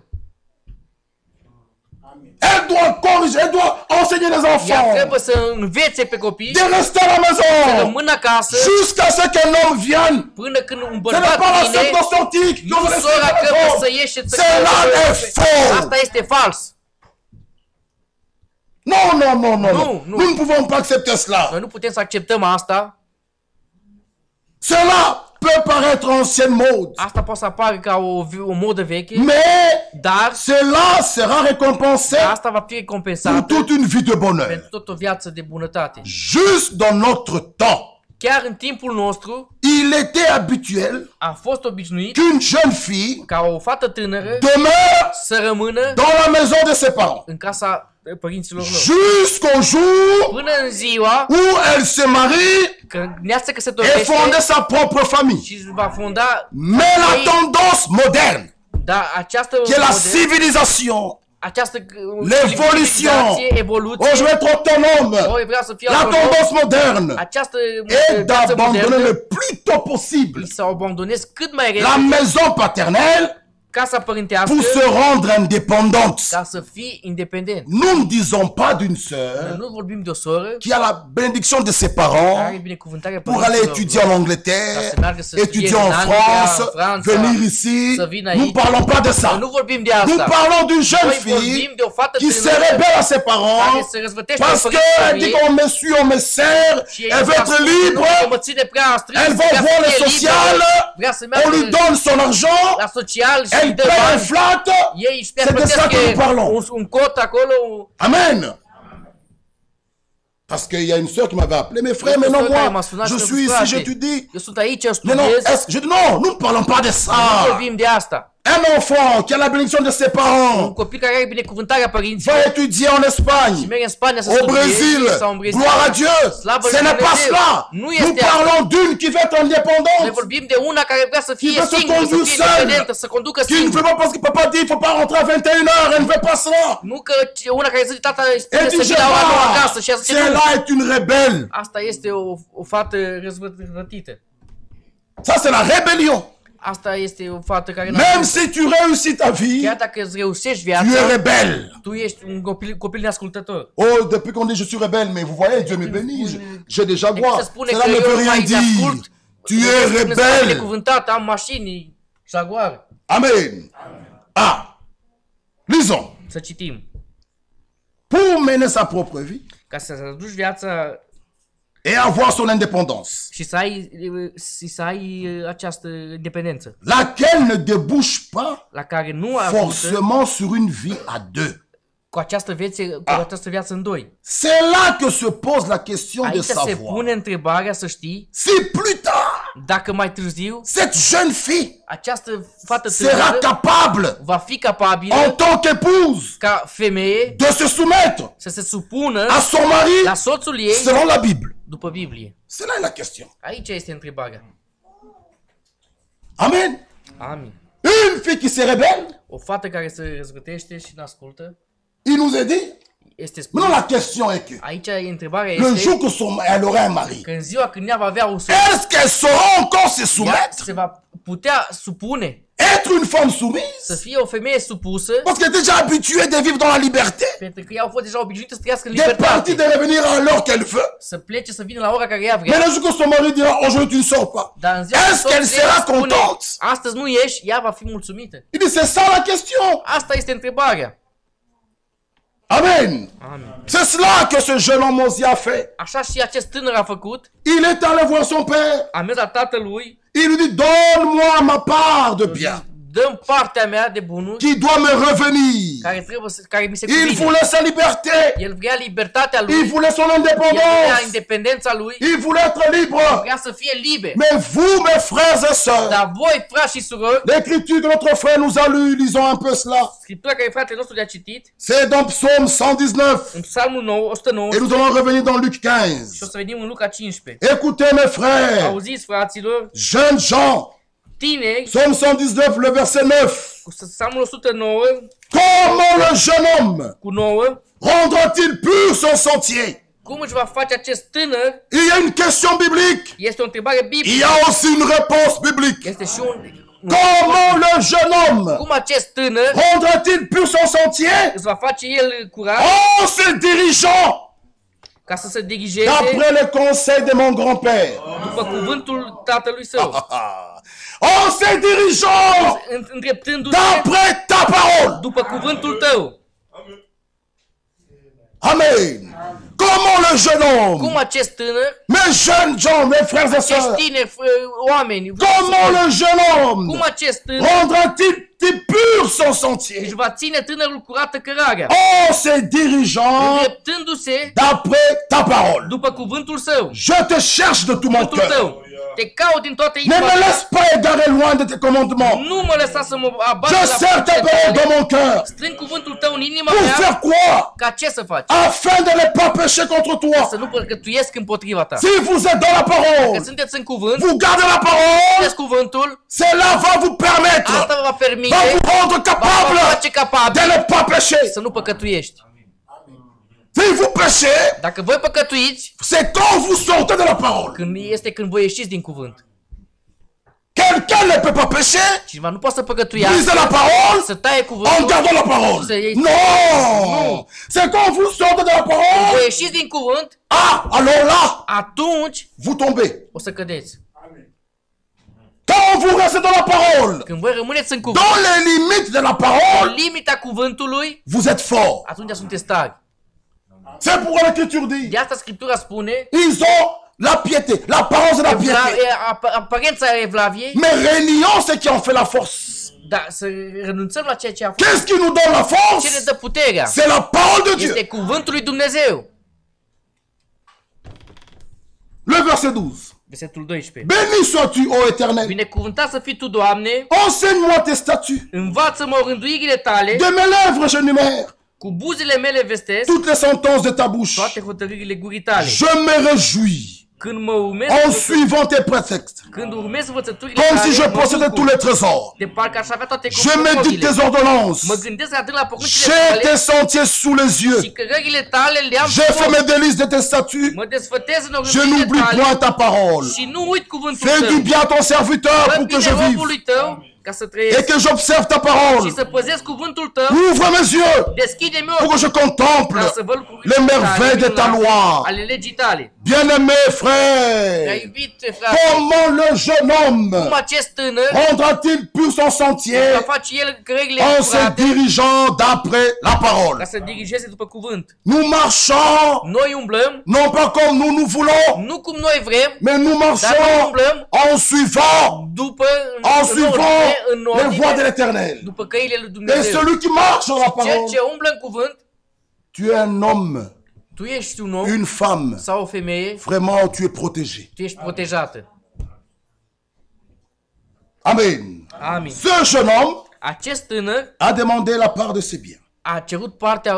Elle doit corriger, elle doit enseigner les Ea enfants trebuie să învețe pe copii de rester à la să maison rămână acasă jusqu'à ce qu'un homme vienne. până când un Ce n'est bărbat pas la vine, secte antique qui nu ont laissé sora la că maison. să ieși să Cela est faux. Asta este fals. Non, non, non, non, Non, non. non. Nous ne pouvons pas accepter cela. Noi nu putem să acceptăm asta. Cela peut paraître ancienne mode, Asta poate să apară ca o modă veche, mais dar cela sera récompensé asta va fi pour recompensată toute une vie de bonheur. pentru tot o viață de bunătate. Juste dans notre temps, Chiar în timpul nostru il était habituel a fost obișnuit qu'une jeune fille ca o fată tânără demeure să rămână dans la maison de ses parents în casa părinților lor. jusqu'au jour Până în ziua où elle se marie când ea se et căsătorește fonde sa propre famille. și va fonda, Mais la tendance moderne, dar această qui est la model- civilisation, această l'évolution, evoluție, oh je vais être autonome, vreau să fie la autonom, tendance moderne această est viață d'abandonner modernă, le plus tôt possible îi să o abandonezi cât mai la repede maison paternelle casa părintească pour se rendre indépendante. ca să fii independent. Nous ne disons pas d'une sœur Nu vorbim de o soră qui a la bénédiction de ses care are parents binecuvântarea pour aller părinților étudier en lor, Angleterre, ca să meargă să étudier studieze en în Anglia, France, în Franța, venir ici. să vină Nous aici. ne parlons pas de Noi ça. nu vorbim de Nous asta. parlons d'une jeune Noi fille vorbim de o fată qui se tânără rébelle à ses care parents se răzvătește parce pe părinții qu'elle dit ei qu'on me suit, on me sert, și ei elle veut vrea être să- libre, nu mă ține prea strâns, elle va vrea să voir le fie social, liberă, vrea să on meargă lui donne son argent, la social și îi elle dă paye un bani. flat. Ei își C'est de ça que nous parlons. un cot acolo. Amen. Parce qu'il y a une soeur qui m'avait appelé, mes frères, mais non, moi, je suis ici, j'étudie. Eu sunt aici, eu Mais non, studiez. je dis non, nous ne parlons pas de Nu ça. vorbim de asta. Un enfant qui a la bénédiction de ses Un parents copil care are binecuvântarea va părinților étudier en și Espagne, merge în Spania să au studieze Brésil. sau în Brésil. Gloire à Dieu. Slavă Ce lui n'est pas Dumnezeu. cela. Nu Nous este asta. parlons d'une qui veut être Noi indépendante, vorbim de una care vrea să fie veut se singură, să conduire fie seule. independentă, să conducă qui ne veut singură. pas parce que papa dit il faut pas rentrer à 21h, elle ne veut pas cela. Nu că una care zice tata îi spune Elle să dit je vină la ora 9 acasă pars. și ea zice nu. Celle-là est une rebelle. Asta este o fată răzvrătită. Ça c'est la rébellion. Asta este o fată care Même si tu réussis ta vie, chiar dacă îți reușești tu es viața, rebelle. tu ești un copil neascultător. Oh, depuis qu'on dit je suis rebelle, mais vous voyez, Dieu me bénit, j'ai des jaguars. Se spune Cela că ne eu veut nu rien mai dire. ascult. Tu es rebelle. Binecuvântat, am mașini, jaguar. Amen. Ah, lisons. Să citim. Pour mener sa propre vie Ca să duci viața et avoir son indépendance, și să ai această independență, laquelle ne débouche pas la care nu ajută forcément sur une vie à deux. cu această viață în doi. C'est là que se pose la question de Aici se savoir pune întrebarea să știi si plus tard, dacă mai târziu cette jeune fille această fată sera tânără capable, va fi capabilă en tant qu'épouse, ca femeie de se soumettre să se supună à son mari la soțul ei selon la Bible. după Biblie. C'est là la question. Aici este întrebarea. Amen. Amin. Une fille qui se rebelle, O fată care se răzvătește și nu ascultă il nous est dit. este spus. Maintenant, la question est que Aici întrebarea le este jour que elle aurait un mari, că în ziua când ea va avea o soție, est-ce qu'elle saura encore se ea soumettre? se va putea supune Être une femme să soumise? fie o femeie supusă, Parce qu'elle est déjà habituée de vivre dans la liberté, pentru că ea au fost deja obișnuită să trăiască în de partir, libertate, de revenir à l'heure qu'elle veut. să plece, să vină la ora care ea Mais vrea. le jour que son mari dira, aujourd'hui tu ne sors pas, Dar în ziua est-ce când qu'elle soțul ei sera spune, contente? astăzi nu ieși, ea va fi mulțumită. Il dit, c'est ça la question. Asta este întrebarea. Amen. Amin. C'est cela que ce jeune homme aussi a fait. Așa și acest tânăr a făcut, Il est allé voir son père. a mers la tatălui, Il lui dit, donne-moi ma part de bien dă-mi partea mea de bunuri qui doit me revenir. care mi se Il cuvine. voulait sa liberté. El vrea libertatea lui, Il voulait son el vrea indépendance. independența lui, Il voulait être libre. vrea să fie liber. Mais vous, mes frères et sœurs, Dar voi, frați și surori, l'écriture que notre frère nous a lue, lisons un peu cela. Scriptura care fratele nostru le-a citit, C'est dans Psaume 119. în Psalmul 9, 109, Et nous allons revenir dans Luc și 15. o să venim în Luca 15. Écoutez, mes frères, Auziți, fraților, jeunes gens, tineri, Psaume 119, le verset 9. cu Psalmul 109, Comment le jeune homme cu 9, rendra-t-il pur son sentier? cum își va face acest tânăr, Il y a une question biblique. este o întrebare Il y biblică, a aussi une réponse biblique. este și un... Comment le jeune homme Cum acest tânăr rendra-t-il pur son sentier? îți va face el curat En se dirigeant ca să se dirigeze d'après le conseil de mon grand-père. după cuvântul tatălui său, En se dirigeant îndreptându-se d'après ta parole. după cuvântul tău. Amen. Comment le ce jeune homme, Cum acest tânăr, mes jeunes gens, mes frères et acești sœurs, tineri oameni, comment le jeune homme cum acest tânăr rendra-t-il pur son sentier își va ține tânărul curată cărarea, en se dirigeant îndreptându-se d'après ta parole? după cuvântul său. Je te cherche de tout mon Cuvântul cœur. tău. Te caut din toată Ne inima me ta. laisse pas égarer loin de tes commandements. Nu mă lăsa să mă abat Je de la serre ta poruncile parole tale. dans mon cœur. Strâng cuvântul tău în inima Pour mea. faire quoi? Ca ce să faci? Afin de ne pas pécher contre toi. Să nu păcătuiesc împotriva ta. Si vous êtes dans la Că parole, sunteți în cuvânt, vous gardez la parole, sunteți cuvântul, cela va vous permettre, asta vă va permite, va vous rendre vă capable face capabil de ne pas pécher. să nu păcătuiești. Si vous péchez, Dacă voi păcătuiți, c'est quand vous sortez de la parole. când voi ieșiți din cuvânt. Quelqu'un ne peut pas pécher, Cineva nu poate să păcătuiască, briser la parole, să taie en cuvântul, gardant la parole. să iei- Non! C'est quand vous sortez de la voi parole, ieșiți din cuvânt, ah, alors là, atunci vous tombez. o să cădeți. Quand vous restez dans la parole, Când voi rămâneți în cuvânt, dans les limites de la în parole, limita cuvântului, vous êtes fort. atunci sunteți tari. C'est pourquoi l'Écriture dit, De asta Scriptura spune, ils ont la piété, l'apparence de la piété. aparența evlaviei, Mais régnons ce qui en fait la force. dar să renunțăm la ceea ce a fost. Qu'est-ce qui nous donne la Ce ne force? dă puterea? C'est la parole de Dieu. Este cuvântul lui Dumnezeu. Le verset 12. Versetul 12. Béni sois-tu, ô Éternel. Binecuvântat să fii tu, Doamne, Enseigne-moi tes statuts. învață-mă rânduirile tale, De mes lèvres je numère cu buzele mele vestesc toutes les sentences de ta bouche. toate hotărârile gurii tale. Je me réjouis Când mă urmez, en suivant tes préceptes, când urmez învățăturile comme si je tale, mă possédais bucur. tous les trésors. De parcă aș avea toate Je médite conforturile. tes ordonnances. Mă gândesc atât la poruncile J'ai tale tes sentiers sous les yeux. și cărările tale le am J'ai sub fait ochi. mes délices de tes statuts. Mă desfătez în Je rândurile n'oublie tale point ta parole. și nu uit cuvântul Fais tău. du bien à ton serviteur Fă pour que bine je vive robului tău ca să et trăiesc que j'observe ta și parole. să păzesc cuvântul tău. Ouvre mes yeux Deschide-mi pour que ochii je contemple ca să văd lucrurile les tale, merveilles de ta minunate loi. ale legii tale. Bien-aimés Prea frères, iubite, frate, comment le jeune homme cum acest tânăr rendra-t-il pur son va sentier face el cărările en se curate dirigeant d'après la ca parole? să dirigeze după cuvânt. Nous marchons, Noi umblăm, non pas comme nous voulons, nu cum noi vrem, mais nous dar noi marchons umblăm en suivant, după en suivant în les voies de ordine, l'Éternel. după căile lui Et Dumnezeu. celui qui marche dans la Cel parole, ce umblă în cuvânt, tu es un homme, tu ești un om une femme, sau o femeie, vraiment tu es protégé. tu ești protejată. Amen. Amin. Ce jeune homme Acest tânăr a demandé la part de ses biens. a cerut partea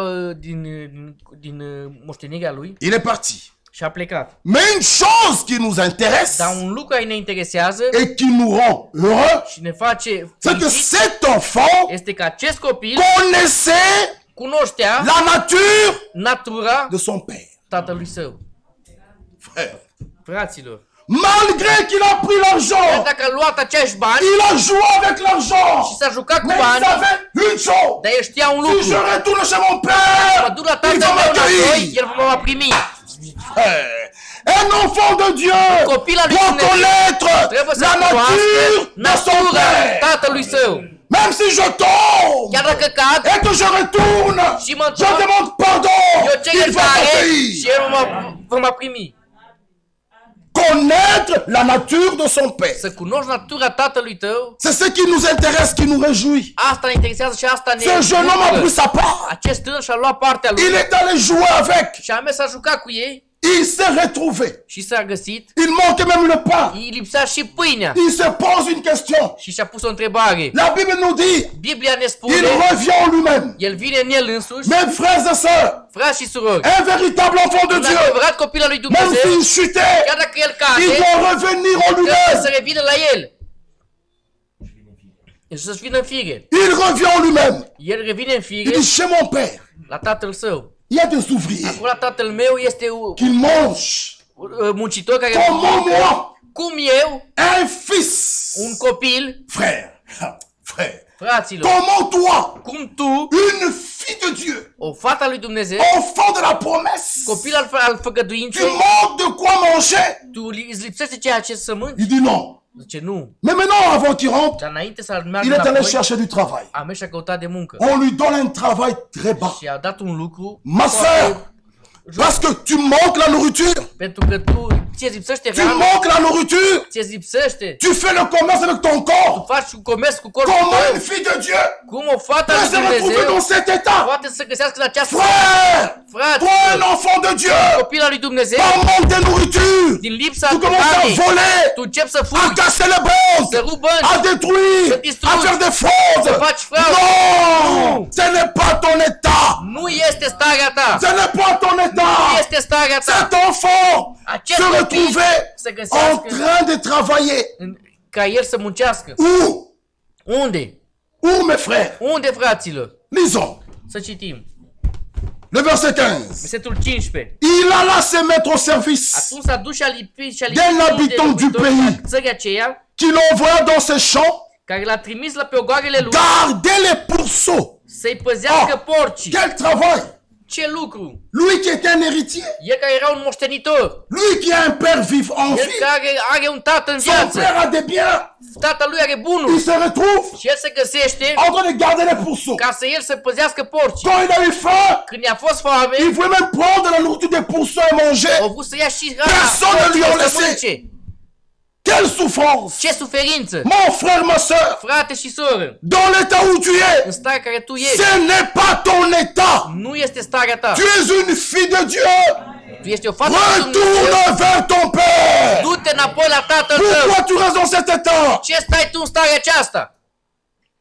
din moștenirea lui Il est parti. și a plecat. Mais une chose qui nous intéresse Dar un lucru care ne interesează et qui nous rend heureux, și ne face c'est que fericiți cet enfant este că acest copil connaissait cunoștea la nature natura de son père. tatălui său. Frère, Fraților, malgré qu'il a pris chiar l'argent, dacă a luat acești bani il a joué avec l'argent, și s-a jucat cu mais il bani, savait une chose. dar el știa un Si je lucru. retourne chez mon Mă père, duc la il tatăl va meu înapoi, m'accueillir. el mă va primi. Frère, un enfant de Dieu Copil al lui doit Dumnezeu connaître trebuie să la nature de son natura père. tatălui său. Même si je tombe Chiar dacă cad et que je retourne, și mă je întorc, demande pardon, eu cer il va iertare și m'accueillir. el va mă primi. Connaître la nature de son père. Să cunoști natura tatălui tău, C'est ce qui nous intéresse, qui nous réjouit. asta ne interesează și asta ne Ce jeune homme a bucură. pris sa part. Acest tânăr și-a luat partea lui Il est allé jouer avec. și a mers să juca cu ei Il s'est retrouvé. și s-a găsit. Il manquait même le pain. Îi lipsea și pâinea Il se pose une question. și și-a pus o întrebare. La Bible nous dit, Biblia ne il spune, revient en lui-même. el vine în el însuși, Mes frères et sœurs, frați și surori, un véritable enfant de un Dieu, adevărat copil al lui même Dumnezeu, s'il chutait, chiar dacă el il cade, doit revenir en trebuie lui-même. să revină la el. Și să-și vină în fire. Il revient en lui-même. El revine în Il fire dit, chez mon père, la tatăl său. il y a des ouvriers Acolo la tatăl meu este qui mangent. muncitor care Comment moi, cum eu, un fils, un copil, frère, frère, fraților, comment toi, cum tu, une fille de Dieu, o fată a lui Dumnezeu, enfant de la promesse, copil al tu făgăduinței, manques de quoi manger? îți lipsește ceea ce să mănânci? Il dit non. Zice nu. Mais maintenant, avant qu'il rentre, Dar înainte să il meargă est allé înapoi, chercher du travail. a mers și a căutat de muncă. On lui donne un travail très bas. Și a dat un lucru Ma foarte sœur, Parce que tu manques la nourriture. Pentru că tu ți-e lipsește Tu hrana, manques la nourriture. ți-e lipsește. Tu fais le commerce avec ton corps. Faci un comerț cu corpul Comment tău. une fille de Dieu Cum o fată peut lui se retrouver Dumnezeu dans cet état? poate să găsească în această Frère, frate, toi un enfant de Dieu, copila lui Dumnezeu, par manque de nourriture, din lipsa tu commences à hranei, voler, tu începi să à fugi, casser les să banques, rupi bănci, à détruire, Să distrugi, à faire des fraudes. să faci fraude. Non, ce n'est pas ton état. Nu este starea ta. Ce n'est pas ton Nu état. este starea ta. Cet enfant Acest se copil retrouvait să en găsească train de travailler. ca el să muncească. Où? Unde? Où, mes frères? Unde, fraților? Lisons. Să citim. Le verset 15. Versetul 15. Il alla se mettre au service Atunci s-a dus și a lipit d'un habitant du pays țării aceea, qui l'envoya dans ses champs care l-a trimis la pe ogoarele lui garder les pourceaux. să-i păzească porcii. Quel travail! Ce lucru! Lui qui était un héritier, El care era un moștenitor, lui qui a un père vif en el vie, care are un tată în son viață, père a des biens, tata lui are il bunuri se retrouve și el se găsește en train de garder les pourceaux. ca să el să păzească porcii. Quand il a eu faim, Când i-a fost foame, il voulait même prendre la nourriture des pourceaux et manger. au vrut să ia și hrana Personne ne lui a porcilor să laissé. mănânce. Quelle souffrance! Ce suferință! Mon frère, ma soeur, Frate și soră, dans l'état où tu în es, starea care tu ești, ce n'est pas ton état. nu este starea ta. Tu es une fille de Dieu. Tu ești o fată lui Dumnezeu. Retourne vers ton Père. Du-te înapoi la tatăl tău. Pourquoi tu restes dans cet état? Ce stai tu în starea aceasta?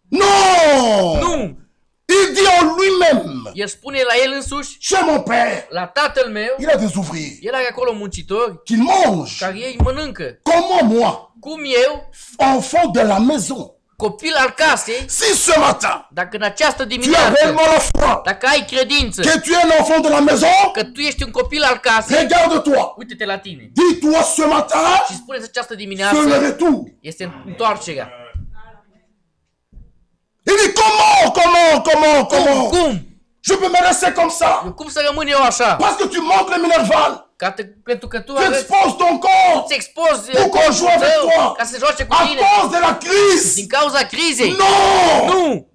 Non! Nu! Il dit en lui-même, El spune la el însuși, chez mon Père, la tatăl meu, il a des ouvriers el are acolo muncitori qui mangent. care ei mănâncă. Comment moi, Cum eu, enfant de la maison, copil al casei, si ce matin, dacă în această tu as dimineață, réellement la foi dacă ai credință que tu es un enfant de la maison, că tu ești un copil al casei, regarde-toi. uite-te la tine Dis-toi ce matin, și spune-ți această c'est le dimineață, retour. este întoarcerea. Il dit comment? Cum? Je peux me laisser comme ça. Cum să rămân eu așa? Parce que tu manques le minerval. Pentru că tu Tu arăți, exposes ton corps îți expozi pour qu'on joue avec tău toi. ca să joace cu À tine cause de la crise. din cauza crizei. Non! Nu!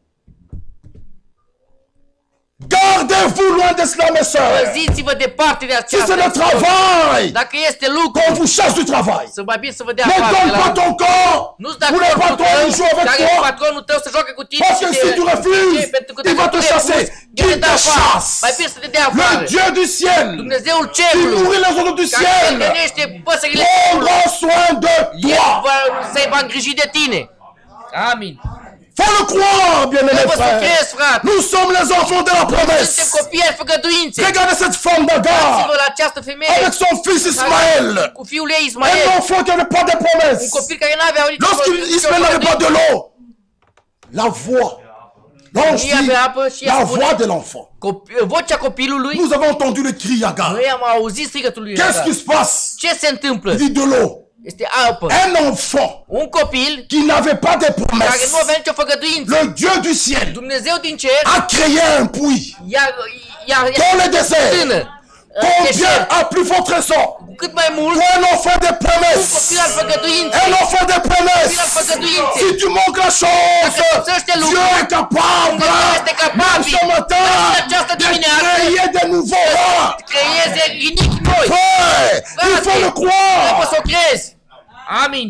Gardez-vous loin de cela, mes soeurs. Păziți-vă departe de Si c'est aceasta. le travail, Dacă este lucru, qu'on vous chasse du travail. să mai bine să vă dea Ne afară de donne la pas lucru. ton corps. Nu-ți da Ou le corpul patron tău, il joue avec care toi. patronul tău să joacă cu tine. Parce que și si tu refuses, pentru că il va dacă te tu chasser. refuzi, Qu'il el te te afară. chasse. Mai bine să te dea afară. Le Dieu du ciel, Dumnezeul qui cerului, nourrit les oiseaux du care ciel, hrănește păsările cerului, prendra soin de el toi. se va îngriji de tine. Amin. Faut le croire, bien-aimés Trebuie să frères. crezi, frate. Nous sommes les enfants de la Suntem promesse. copii ai făgăduinței. Regardez cette femme d'Agar Uitați-vă la această femeie avec son fils Ismaël. cu fiul ei Un Ismael. enfant qui n'avait pas de Un promesse. copil care n-avea nicio Lorsqu'Ismaël n'avait pas de l'eau, la voix, l'ange Nu avea apă dit, și la ea spune, voix de l'enfant. vocea copilului, Nous avons entendu le cri Agar. noi am auzit strigătul lui Qu'est-ce Agar. qui se passe? Ce se întâmplă? Il dit de l'eau. Este apă. Un enfant Un copil qui n'avait pas de care promesse. nu avea nicio făgăduință. Le Dieu du ciel Dumnezeu din cer a créé un puits i-a dans le désert. tână. Combien à plus forte raison Cu cât mai mult, pour un enfant de un promesse. copil al făgăduinței. Un enfant de Copil al promesse. făgăduinței. Si tu manques la chose, Dacă lipsește Dieu lucrul, est capable, Dumnezeu este même capabil ce matin, în această de dimineață créer de nouveaux rois. creeze rinichi noi. Frère, il faut le Trebuie croire. să o crezi. Amin.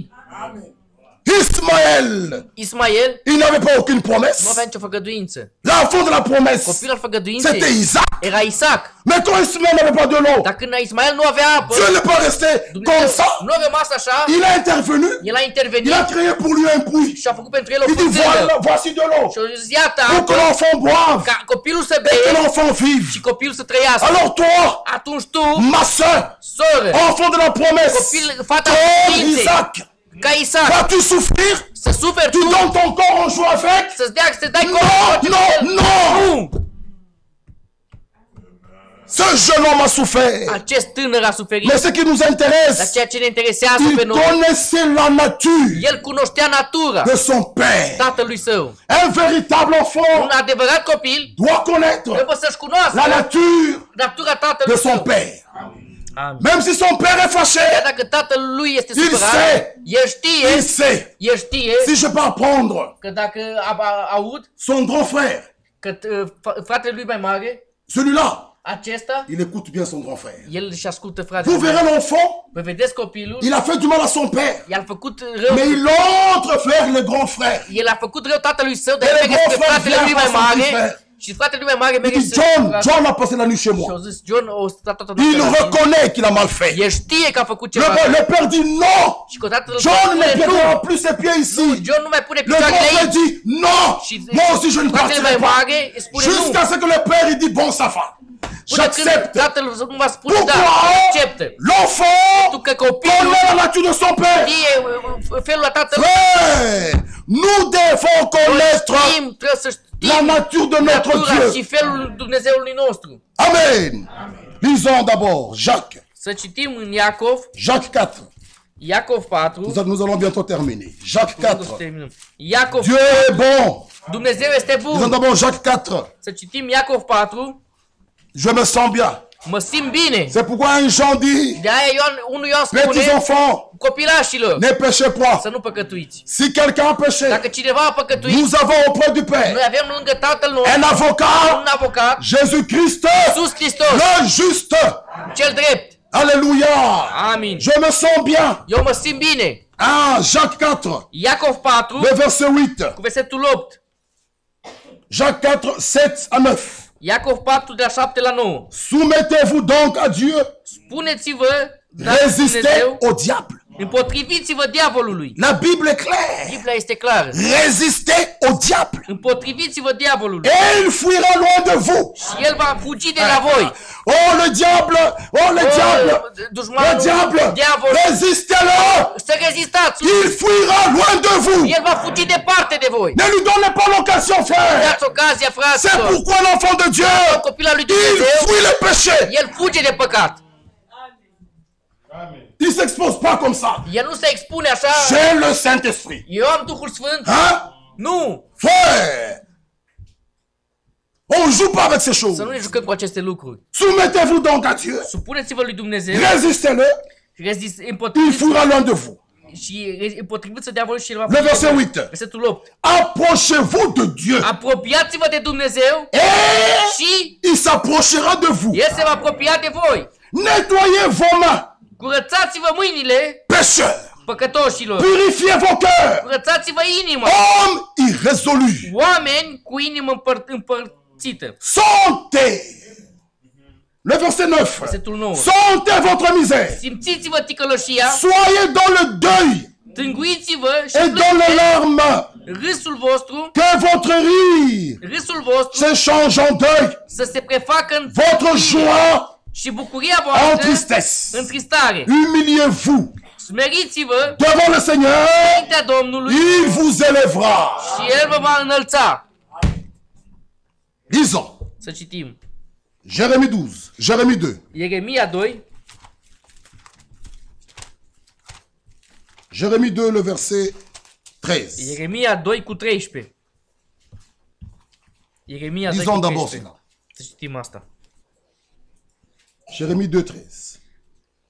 Ismaël, Ismael il n'avait pas aucune nu promesse. avea nicio făgăduință. L'enfant de la promesse, Copilul al c'était făgăduinței Isaac. era Isaac. Mais quand Ismaël n'avait pas de l'eau, Dar când Ismael nu avea apă, Dieu n'est pas resté comme Dumnezeu ça. nu a rămas așa, Il a intervenu. el a intervenit Il a créé pour lui un puits. și a făcut pentru el o Il dit fântână. voilà, voici de l'eau. Și a zis, iată Pour que apă, l'enfant boive ca copilul să et que bea l'enfant vive. și copilul să trăiască. Alors toi, Atunci tu, ma soeur, soră, enfant de la promesse, copil, fata comme făgăduinței, Isaac, ca Isaac, vas-tu souffrir? să suferi Tu tu, donnes ton corps en joie avec? să-ți dea, să dai Non, corpul non, non. Nu! Ce jeune homme a souffert. Acest tânăr a suferit, Mais ce qui nous dar intéresse, ceea ce ne interesează pe il noi, connaissait la nature el cunoștea natura de son père. tatălui său. Un véritable Un enfant adevărat copil doit connaître trebuie să-și cunoască la nature natura de tatălui son său. père. Amin. Même si son père est Chiar fâché, dacă tatăl lui este Il supărat, sait. Il sait. el știe Si je peux apprendre că dacă aud son grand frère, că fratele lui mai mare, celui-là, acesta, il écoute bien son grand frère. el își ascultă fratele. Vous verrez l'enfant, Vă vedeți copilul? il a fait du mal à son père. I-a făcut rău. Mais il entre faire le grand frère. El a făcut rău tatălui său, dar El el merge grand spre frère fratele vient lui mai face son mare. petit frère. Și fratele lui mai mare Il merge dit, să... John a passé la nuit chez Și moi. au zis, John o stat toată Il noaptea la tine. reconnaît qu'il a mal fait. El știe că a făcut Le, ceva. le père dit non. Și că tatăl John ne spune nu. perdra plus ses pieds ici. John nu mai pune Le grand picioarele frère aici. dit non. Și Moi aussi je ne fratele mai partirai pas. mare îi spune nu. Jusqu'à ce que le père il dit bon ça va. Până când J'accepte. tatăl nu va spune da, Pourquoi acceptă. l'enfant Tu că copilul connaît la nature de son père? știe felul la tatăl. Frère, nous devons connaître Știm, trebuie să știm la nature de notre natura și Dieu. felul Dumnezeului nostru. Amen. Lisons d'abord Jacques. Să citim în Iacov, Jacques 4. Iacov 4. Nous allons bientôt terminer. Jacques 4. Iacov, Dieu est bon. Dumnezeu este Lisons bun. d'abord Jacques 4. Să citim Iacov 4. Je me sens bien. Mă simt bine. C'est pourquoi un Jean dit, De aia unul Ioan petits spune, enfants, copilașilor, ne péchez point. să nu păcătuiți. Si quelqu'un a péché, Dacă cineva a păcătuit, nous avons auprès du Père noi avem lângă Tatăl un nostru un avocat, avocat, Jésus-Christ, Iisus Hristos, le juste. cel drept. Alléluia. Amin. Je me sens bien. Eu mă simt bine. Ah, Jacques 4, Iacov 4, le verset 8. cu versetul 8. Jacques 4, 7 à 9. Iacov 4, de la 7 la 9. Soumettez-vous donc à Dieu. Spuneți-vă, dați Résistez Dumnezeu, au diable. împotriviți-vă diavolului. La Bible est claire. Biblia este clară. Résistez au diable. Împotriviți-vă diavolului. Et il fuira loin de vous. Și el va fugi de la voi. Oh le diable, oh le diable, le Dușmanul, diable, diavolul. résistez-le. Să rezistați. Il fuira loin de vous. El va fugi departe de voi. Ne lui donnez pas l'occasion, frère. Dați ocazia, C'est fraților. pourquoi l'enfant de Dieu, Copilul lui il Dumnezeu, fuit le péché. el fuge de păcat. Il s'expose pas comme ça. El nu se expune așa. J'ai le Saint-Esprit. Eu am Duhul Sfânt. Hein? Nu. Frère, on joue pas avec ces choses. Să nu ne jucăm cu aceste lucruri. Soumettez-vous donc à Dieu. Supuneți-vă lui Dumnezeu. Résistez-le. Il Împotriviți fuira loin de vous. și împotriviți diavolul și el va Le fugi de verset voi. 8. Versetul 8. Approchez-vous de Dieu. Apropiați-vă de Dumnezeu Et și il s'approchera de vous. el se va apropia de voi. Nettoyez vos mains, Curățați-vă mâinile, pécheurs. păcătoșilor. Purifiez vos cœurs, Curățați-vă inima. hommes irrésolus. Oameni cu inimă împărțită. Sentez. Le verset 9. Versetul 9. Sentez votre misère. Simțiți-vă ticăloșia, Soyez dans le deuil tânguiți-vă și et dans les plângeți. larmes. Râsul vostru, Que votre rire râsul vostru se change en deuil. să se prefacă în Votre joie și bucuria en voastră tristesse. în tristare. Humiliez-vous Smeriți-vă devant le Seigneur. înaintea Domnului Il vous élèvera. și El vă va înălța. Lisons. Să citim. Jérémie 12. Jérémie 2. Ieremia 2, Jérémie 2, le verset 13. Ieremia 2 cu 13. Ieremia 2 cu Lisons d'abord 13. cela. Să citim asta. Jérémie 2, 13.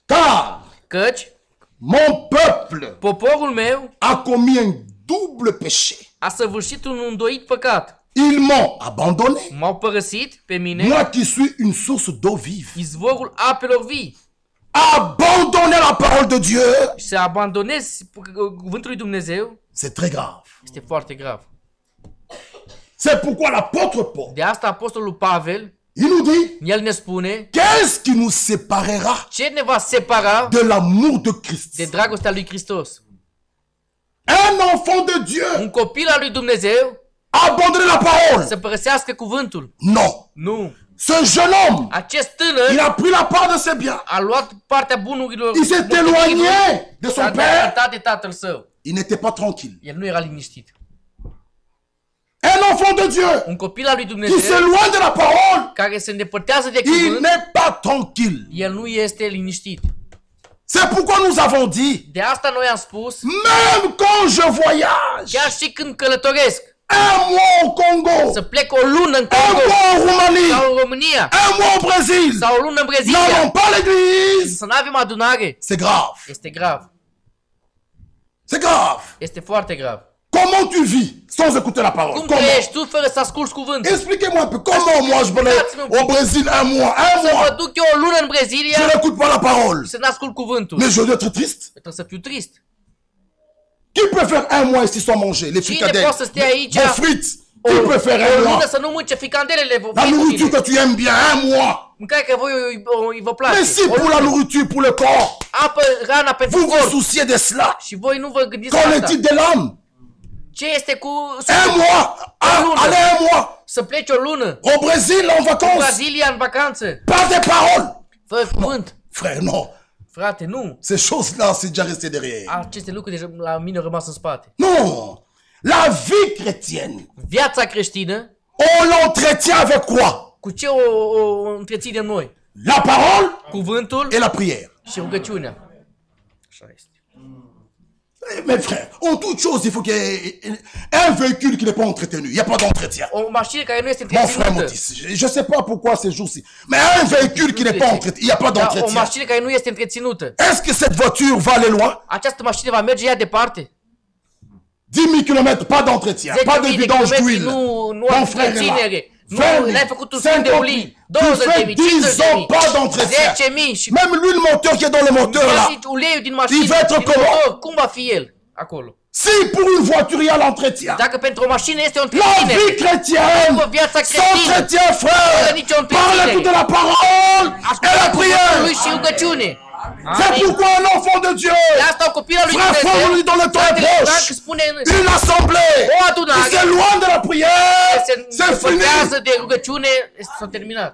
Car Căci mon peuple poporul meu a commis un double péché. a săvârșit un îndoit păcat. Ils m'ont abandonné. M-au părăsit pe mine, Moi qui suis une source d'eau vive. izvorul apelor vii. Abandonner la parole de Dieu, Și să abandonezi cuvântul lui Dumnezeu c'est très grave. este foarte grav. C'est pourquoi l'apôtre Paul, De asta apostolul Pavel, il nous dit, el ne spune, qu'est-ce qui nous séparera ce ne va separa de l'amour de Christ? de dragostea lui Hristos? Un enfant de Dieu Un copil al lui Dumnezeu abandonner la parole? să părăsească cuvântul. Non. Nu. Ce jeune homme, Acest il tânăr a pris la part de ses biens. a luat partea bunurilor. Il s'est éloigné de son S-a père. depărtat de tatăl său. Il n'était pas tranquille. El nu era liniștit. Un enfant de Dieu Un copil al lui qui Dumnezeu s'éloigne de la parole, care se îndepărtează de il cuvânt, n'est pas tranquille. el nu este liniștit. C'est pourquoi nous avons dit, De asta noi am spus, même quand je voyage, chiar și când călătoresc, un mois au Congo, să plec o lună în un Congo mois en Roumanie, sau în România un mois au Brésil, sau o lună în Brazilia, n'allons pas à l'église, să nu avem adunare, c'est grave. este grav. C'est grave. Este foarte grav. Comment tu vis sans écouter la parole? Cum Comment? trăiești tu fără să asculți cuvântul? Expliquez-moi un peu. Comment moi je vais au Brésil un mois? Un Să mă mois. duc eu o lună în Brazilia Je n'écoute pas la parole. să n-ascult cuvântul. Mais je dois être triste. Trebuie să fiu trist. Qui peut faire un mois ici sans manger? Les Cine fricadelles, poate să stea aici vos frites. Qui peut faire o un lună mois? să nu mânce fricandelele La nourriture que tu aimes bien, un mois. Mâncare că voi vă place. Mais si O pour lună. la nourriture, pour le corps, Apă rana pentru vous vous corp. souciez de cela. Și voi nu vă gândiți la Qu'en asta. est-il de l'âme? Ce este cu Un mois. Allez un mois. să pleci o lună Au Brésil, en în vacances. Brazilia în vacanță? Pas de parole. Fă cuvânt. Frère, non. Frate, nu. Ces choses-là, c'est déjà resté derrière. Aceste lucruri deja la mine au rămas în spate. Non. La vie chrétienne, Viața creștină, on l'entretient avec quoi? cu ce o întreținem noi? La parole Cuvântul et la prière. și rugăciunea. Așa este. Mes frères, en toute chose, il faut qu'il y ait un véhicule qui n'est pas entretenu. Il n'y a pas d'entretien. O mașină care nu este Mon frère întreținută. Motis, je ne sais pas pourquoi ces jours-ci, mais un véhicule qui n'est pas entretenu, il n'y a pas Da, o d'entretien. mașină care nu este întreținută. Est-ce que cette voiture va aller loin? Această mașină va merge ea departe. 10 000 km, pas d'entretien, pas de 10.000 de vidange kilometri d'huile. nu Mon am frère est là. întreținere. Nu 20 n-ai făcut un schimb de 50 ulei. tu fais 20.000, 10 ans pas 50.000, d'entretien. 10.000 și Même l'huile moteur qui est dans le moteur là. uleiul din mașină, Il va être din comment? motor, cum va fi el acolo? Si pour une voiture il y a l'entretien, Dacă pentru o mașină este o la vie întreținere, chrétienne viața creștină, s'entretient, frère, par l'écoute de la parole et la ascultarea cuvântului prière. și rugăciune. C'est Amin. pourquoi un enfant de Dieu, De asta o copilă lui frère Paul Dumnezeu, dit dans le temps fratele Frank proche, spune une assemblée o adunare qui s'éloigne de la prière, se c'est fini. făcează de rugăciune, s-a terminat.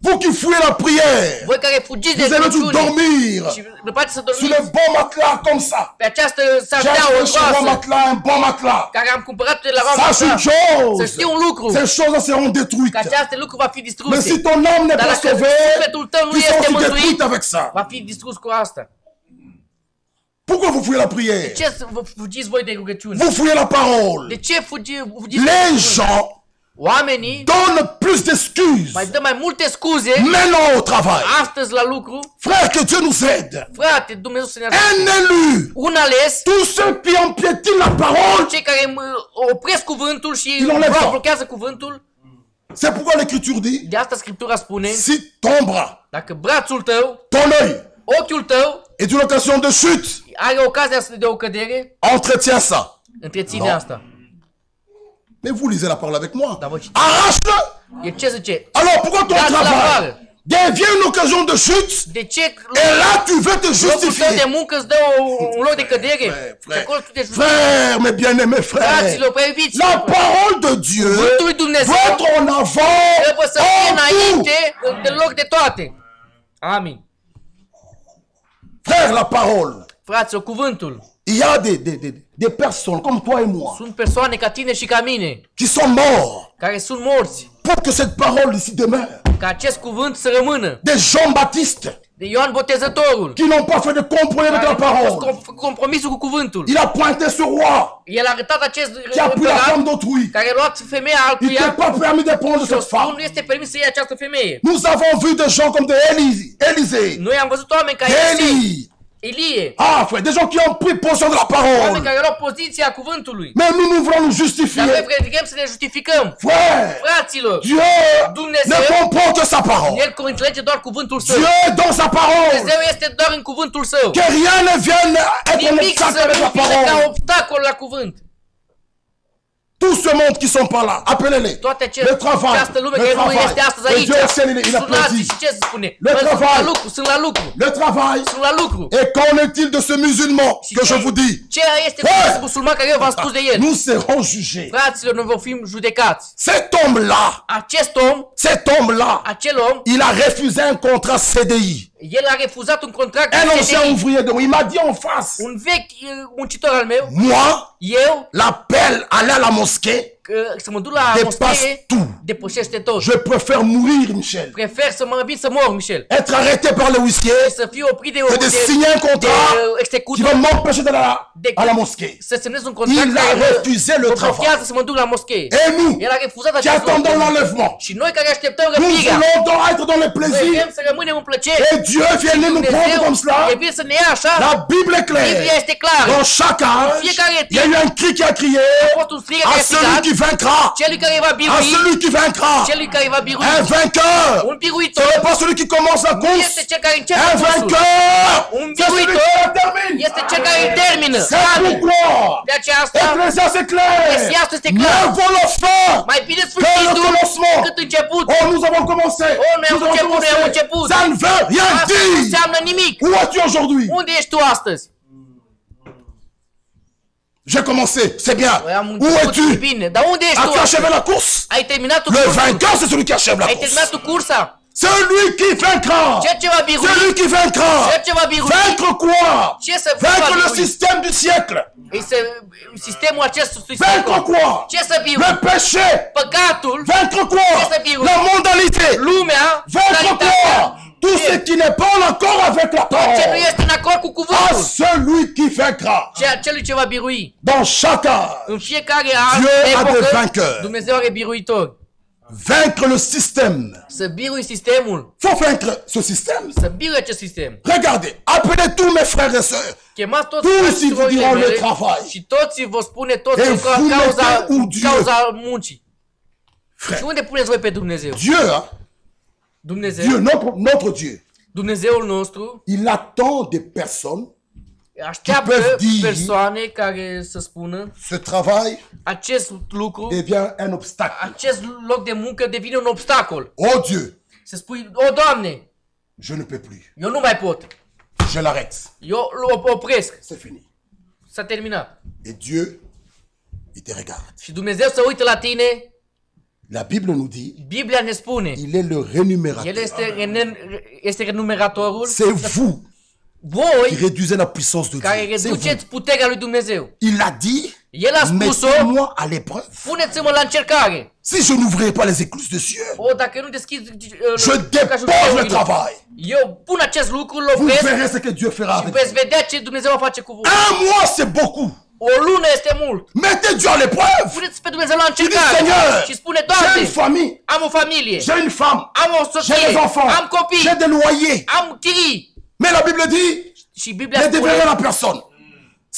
Vous qui fouillez la prière, Voi care fugiți de vous aimez tout rugăciune dormir și vă place să sur dormiți les bons matelas comme ça. pe această J'ai sartea acheté chez Roi groasă Matelas un bon matelas. care am cumpărat de la Roma, Sache une să chose, știi un lucru, ces choses seront că détruites. aceste lucruri va fi Mais distruse. si ton âme n'est Dar pas dacă sauvée, sufletul tău nu tu seras este aussi mântuit, détruite avec ça. va fi distrus cu asta. Pourquoi vous fouillez la prière? Ce să vă fugiți voi de rugăciune? Vous fouillez la De parole. ce fugiți de Les rugăciune? gens Oamenii donnent plus d'excuses mai dă mai multe scuze maintenant au travail. astăzi la lucru. Frère, que Dieu nous aide. Frate, Dumnezeu să ne ajute. Un élu, Un ales, tous ceux qui empiétinent la parole, cei care opresc cuvântul și Il enlève ça. blochează cuvântul. c'est pourquoi l'Écriture dit, De asta Scriptura spune, si ton bras, dacă brațul tău, ton œil ochiul tău est une occasion de chute, are ocazia de o cădere, entretiens ça. întreține Non. asta. Mais vous lisez la parole avec moi. Dar voi citiți. Arrache-le. E ce zice? Alors pourquoi ton Dați la travail afară. devient une occasion de chute De ce et là tu veux te locul tău de justifier? muncă îți dă un loc de cădere? Și acolo tu te justifici. Frère, mes bien-aimés frères, Fraților, prea iubiți, la parole de Dieu cuvântul lui Dumnezeu doit être en avant, trebuie să fie en tout. înainte, de loc de toate. Amin. Frère, la parole. Fraților, cuvântul. Il y a des personnes comme toi et moi Sunt persoane ca tine și ca mine, qui sont morts care sunt morți, pour que cette parole ici demeure. ca acest cuvânt să rămână. Des Jean-Baptiste De Ioan Botezătorul, qui n'ont pas fait de compromis avec la care a fost parole. compromisul cu cuvântul. Il a pointé ce roi El a arătat acest qui a pris la femme împărat d'autrui. care a luat femeia Il altuia n'était pas permis de prendre și o cette spun, femme. nu este permis să iei această femeie. Nous avons vu des gens comme de Élisée, Noi am văzut oameni ca Elisei, Élie. Elie, Ah, frère, des gens qui ont pris possession de la oameni parole. care au luat poziția cuvântului. Mais nous voulons nous Dar noi justifier. vrem să ne justificăm. Frère, Fraților, Dieu Dumnezeu ne comprend que sa parole. El înțelege doar cuvântul său. Dieu est dans sa parole. Dumnezeu este doar în cuvântul său. Que rien ne vienne être un Nimic să obstacle avec nu la fie ca parole. obstacol la cuvânt. Tout ce monde qui sont pas là, appelez-les. Toate Le travail, această lume le care nu travail. este astăzi Et aici. Dieu seul, il a Sunați prédit. și ce se spune? Le Bă, sunt travail. la lucru, sunt la lucru. Le travail. Sunt la lucru. Et qu'en est-il de ce musulman que je vous dis? Ce este cu acest musulman care eu v-am spus de el? Nous serons jugés. Fraților, noi vom fi judecați. Cet homme-là, Acest om, acel om, il a refusé un contrat CDI. el a refuzat un contract Un de ancien CDI. ouvrier de moi, il m'a dit en face, Un vechi muncitor al meu, moi, eu l'appel, aller à la mosquée, să mă duc la dépasse moschee tout. depășește tot. Je préfère mourir, Michel, Prefer să mă învin să mor, Michel. être arrêté par le huissier Să fiu oprit de que de signer un contrat qui executor. va m'empêcher d'aller à la mosquée. Să semnez un contract Il a refusé le mă travail. blochează să mă duc la moschee. Et nous, El a refuzat qui acest attendons lucru. l'enlèvement, Și noi care așteptăm nous răpirea, voulons être dans les noi plaisirs. vrem să rămânem în plăcere. Et Dieu vient nous prendre comme cela. e bine să ne ia așa. La Bible est Biblia claire. este clară. Dans chaque âge, il y a eu un cri qui a crié A fost un strig à care a celui strigat, qui vaincra. celui care va À birui, celui qui vaincra. celui care va birui, Un vainqueur. un Ce biruitor, n'est pas celui qui commence la nu course. este cel care începe Un cursul, vainqueur. un C'est celui qui biruitor la termine. este cel care îl termină. C'est Amin. pourquoi De aceasta, Ecclésiaste est clair. Eclesiastul este clar. Mieux vaut la fin Mai bine que le sfârșitul commencement. cât început. Oh, nous avons commencé. Oh, noi am Nous avons început, noi am commencé. început. Ça ne veut rien Asta nu dire. înseamnă nimic. Où es-tu aujourd'hui? Unde ești tu astăzi? J'ai commencé, c'est bien. Noi am Où început, es-tu? bine. Dar unde ești tu As-tu achevé astăzi? la course? Ai terminat tu Le cursul? vainqueur, c'est celui qui achève la Ai course. terminat tu cursa? Celui qui vaincra. Ceea ce va birui, Celui qui vaincra. ceea ce va birui, Vaincre quoi? ce să Vaincre le birui? système du siècle. Este sistemul acestui Vaincre secol. quoi? Ce să birui? Le péché. Păcatul, Vaincre quoi? Ce să birui? La mondialité. lumea, Vaincre realitatea, quoi? Tout ce qui n'est pas en accord avec la tot ce nu parole. este în acord cu À cuvântul. celui qui vaincra. Celui ce va birui. Dans chaque âge. În fiecare an, Dieu a des epocă, vainqueurs. Dumnezeu are biruitori. Vaincre le système. Să birui sistemul, Faut vaincre ce système. să birui acest sistem. Regardez, appelez tous mes frères et sœurs. Chemați toți Tous frații și ils vous surorile diront le mele travail. și toți vă spune toți Et în vous cauza, mettez où Dieu? cauza muncii. Și Frère, unde puneți voi pe Dumnezeu? Dieu, hein, Dumnezeu, Dieu, notre Dieu, Dumnezeul nostru il attend des personnes așteaptă Qui peuvent dire- persoane care să spună ce travail acest lucru, devient un obstacle. acest loc de muncă devine un obstacol. Oh Dieu, Să spui, o Doamne, je ne peux plus. eu nu mai pot, Je l'arrête. eu îl opresc, C'est fini. s-a terminat. Et Dieu, il te regarde. Și Dumnezeu se uită la tine, La Bible nous dit, Biblia ne spune, il est le rémunérateur. El este renumeratorul, C'est vous qui voi réduisez la puissance de care Dieu. C'est vous. reduceți puterea lui Dumnezeu. Il a dit, El a spus-o, mettez-moi à l'épreuve. puneți-mă la încercare. Si je n'ouvrirai pas les écluses des cieux, O, dacă nu deschizi je dépose le travail. eu pun acest lucru, îl Vous opresc verrez ce que Dieu fera și avec veți vous. vedea ce Dumnezeu va face cu voi. Un mois, c'est beaucoup. O lună este mult. Mettez Dieu à l'épreuve. Puneți pe Dumnezeu la Tu dis, încercare Seigneur, și spune, j'ai Doamne, une famille, am o familie, j'ai une femme, am o j'ai soție, des enfants, am copii, j'ai des loyers. am chirii. Mais la Bible dit, Și Biblia ne spune, déverrez la personne.